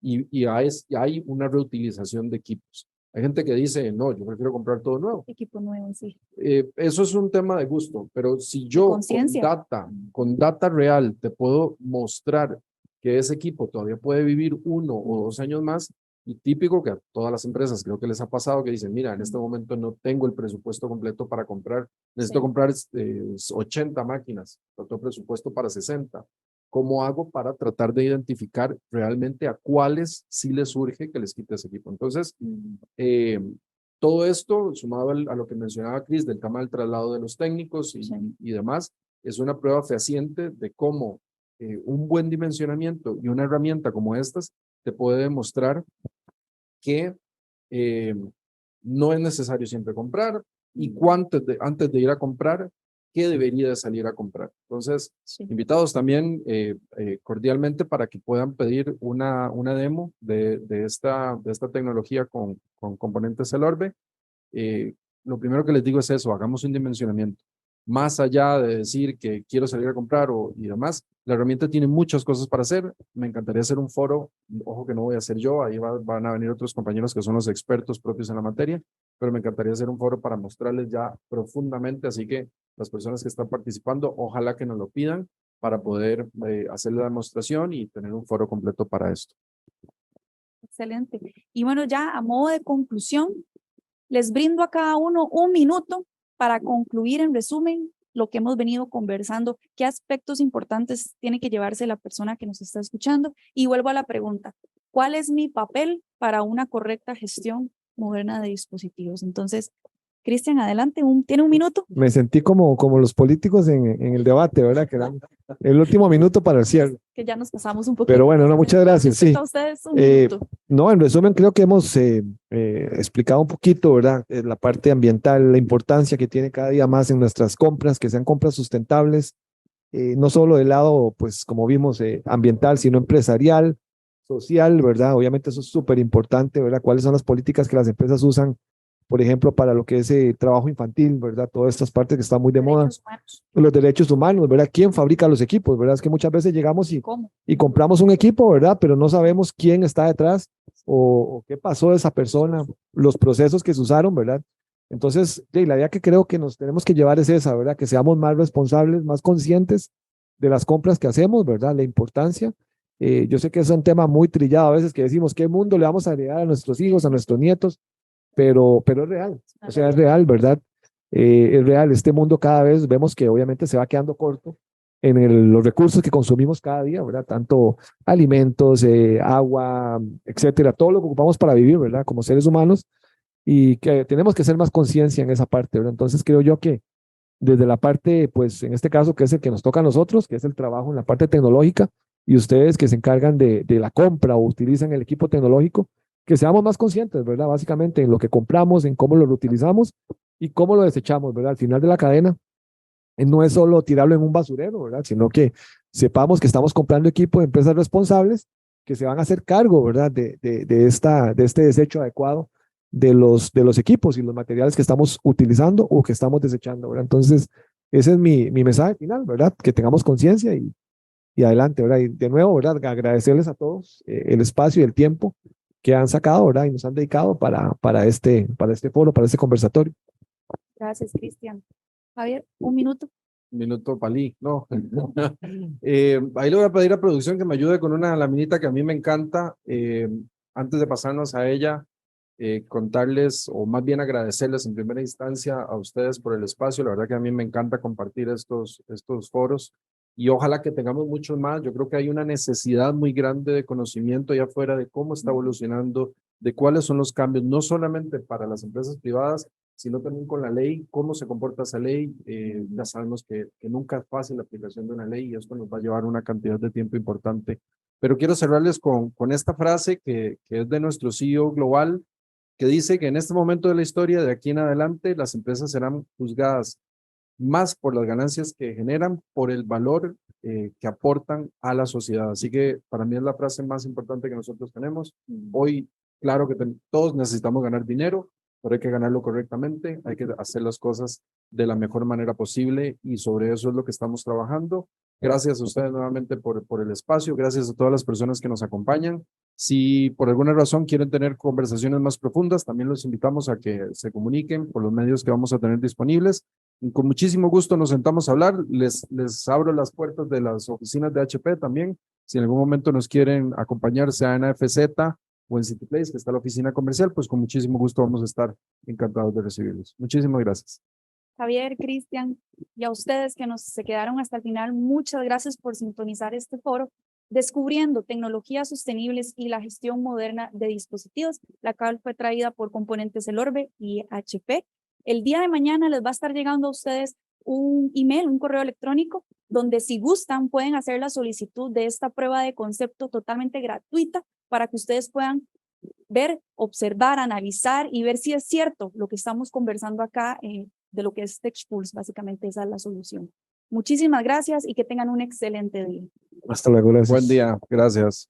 y hay una reutilización de equipos. Hay gente que dice, no, yo prefiero comprar todo nuevo. Equipo nuevo, sí. Eso es un tema de gusto, pero si yo con data real te puedo mostrar que ese equipo todavía puede vivir 1 o 2 años más, y típico que a todas las empresas creo que les ha pasado que dicen, mira, en este momento no tengo el presupuesto completo para comprar, necesito comprar 80 máquinas, otro presupuesto para 60. ¿Cómo hago para tratar de identificar realmente a cuáles sí les surge que les quite ese equipo? Entonces, todo esto, sumado a lo que mencionaba Cris, del tema del traslado de los técnicos y demás, es una prueba fehaciente de cómo un buen dimensionamiento y una herramienta como estas te puede demostrar que no es necesario siempre comprar y antes de ir a comprar, ¿qué debería de salir a comprar? Entonces, invitados también cordialmente para que puedan pedir una demo de esta tecnología con componentes Elorbe. Lo primero que les digo es eso, hagamos un dimensionamiento. Más allá de decir que quiero salir a comprar y demás, la herramienta tiene muchas cosas para hacer. Me encantaría hacer un foro, ojo que no voy a hacer yo, ahí van a venir otros compañeros que son los expertos propios en la materia, pero me encantaría hacer un foro para mostrarles ya profundamente, así que las personas que están participando, ojalá que nos lo pidan para poder hacer la demostración y tener un foro completo para esto. Excelente. Y bueno, ya a modo de conclusión, les brindo a cada uno un minuto para concluir en resumen lo que hemos venido conversando, qué aspectos importantes tiene que llevarse la persona que nos está escuchando. Y vuelvo a la pregunta, ¿cuál es mi papel para una correcta gestión moderna de dispositivos? Entonces, Cristian, adelante, tiene un minuto. Me sentí como los políticos en el debate, ¿verdad? Que dan el último minuto para el cierre. Que ya nos pasamos un poquito. Pero bueno, no, muchas gracias. Sí. A ustedes un minuto. No, en resumen, creo que hemos explicado un poquito, ¿verdad? La parte ambiental, la importancia que tiene cada día más en nuestras compras, que sean compras sustentables, no solo del lado, pues, como vimos, ambiental, sino empresarial, social, ¿verdad? Obviamente eso es súper importante, ¿verdad? ¿Cuáles son las políticas que las empresas usan, por ejemplo, para lo que es trabajo infantil, ¿verdad? Todas estas partes que están muy de moda. Los derechos humanos, ¿verdad? ¿Quién fabrica los equipos, verdad? Es que muchas veces llegamos y compramos un equipo, ¿verdad? Pero no sabemos quién está detrás o qué pasó de esa persona, los procesos que se usaron, ¿verdad? Entonces, la idea que creo que nos tenemos que llevar es esa, ¿verdad? Que seamos más responsables, más conscientes de las compras que hacemos, ¿verdad? La importancia. Yo sé que es un tema muy trillado a veces que decimos, ¿qué mundo le vamos a agregar a nuestros hijos, a nuestros nietos? Pero es real, o sea, es real, ¿verdad? Es real, este mundo cada vez vemos que obviamente se va quedando corto en los recursos que consumimos cada día, ¿verdad? Tanto alimentos, agua, etcétera, todo lo que ocupamos para vivir, ¿verdad? Como seres humanos, y que tenemos que hacer más conciencia en esa parte, ¿verdad? Entonces creo yo que desde la parte, pues en este caso, que es el que nos toca a nosotros, que es el trabajo en la parte tecnológica, y ustedes que se encargan de la compra o utilizan el equipo tecnológico, que seamos más conscientes, ¿verdad? Básicamente en lo que compramos, en cómo lo reutilizamos y cómo lo desechamos, ¿verdad? Al final de la cadena, no es solo tirarlo en un basurero, ¿verdad? Sino que sepamos que estamos comprando equipo de empresas responsables que se van a hacer cargo, ¿verdad? De este desecho adecuado de los equipos y los materiales que estamos utilizando o que estamos desechando, ¿verdad? Entonces, ese es mi mensaje final, ¿verdad? Que tengamos conciencia y adelante, ¿verdad? Y de nuevo, ¿verdad? Agradecerles a todos el espacio y el tiempo que han sacado, ¿verdad? Y nos han dedicado para este foro, para este conversatorio. Gracias, Cristian. Javier, un minuto. Un minuto, Palí, no. Ahí le voy a pedir a producción que me ayude con una laminita que a mí me encanta. Antes de pasarnos a ella, contarles, o más bien agradecerles en primera instancia a ustedes por el espacio. La verdad que a mí me encanta compartir estos foros y ojalá que tengamos muchos más. Yo creo que hay una necesidad muy grande de conocimiento allá afuera de cómo está evolucionando, de cuáles son los cambios, no solamente para las empresas privadas, sino también con la ley, cómo se comporta esa ley. Ya sabemos que nunca es fácil la aplicación de una ley y esto nos va a llevar una cantidad de tiempo importante. Pero quiero cerrarles con esta frase que es de nuestro CEO global, que dice que en este momento de la historia, de aquí en adelante, las empresas serán juzgadas más por las ganancias que generan, por el valor que aportan a la sociedad. Así que para mí es la frase más importante que nosotros tenemos. Hoy, claro que todos necesitamos ganar dinero, pero hay que ganarlo correctamente, hay que hacer las cosas de la mejor manera posible y sobre eso es lo que estamos trabajando. Gracias a ustedes nuevamente por el espacio, gracias a todas las personas que nos acompañan. Si por alguna razón quieren tener conversaciones más profundas, también los invitamos a que se comuniquen por los medios que vamos a tener disponibles. Y con muchísimo gusto nos sentamos a hablar. Les abro las puertas de las oficinas de HP también. Si en algún momento nos quieren acompañar, sea en AFZ o en CityPlace, que está la oficina comercial, pues con muchísimo gusto vamos a estar encantados de recibirlos. Muchísimas gracias. Javier, Cristian, y a ustedes que se quedaron hasta el final, muchas gracias por sintonizar este foro, Descubriendo tecnologías sostenibles y la gestión moderna de dispositivos, la cual fue traída por Componentes El Orbe y HP. El día de mañana les va a estar llegando a ustedes un email, un correo electrónico, donde si gustan pueden hacer la solicitud de esta prueba de concepto totalmente gratuita para que ustedes puedan ver, observar, analizar y ver si es cierto lo que estamos conversando acá de lo que es TechPulse. Básicamente esa es la solución. Muchísimas gracias y que tengan un excelente día. Hasta luego, gracias. Buen día, gracias.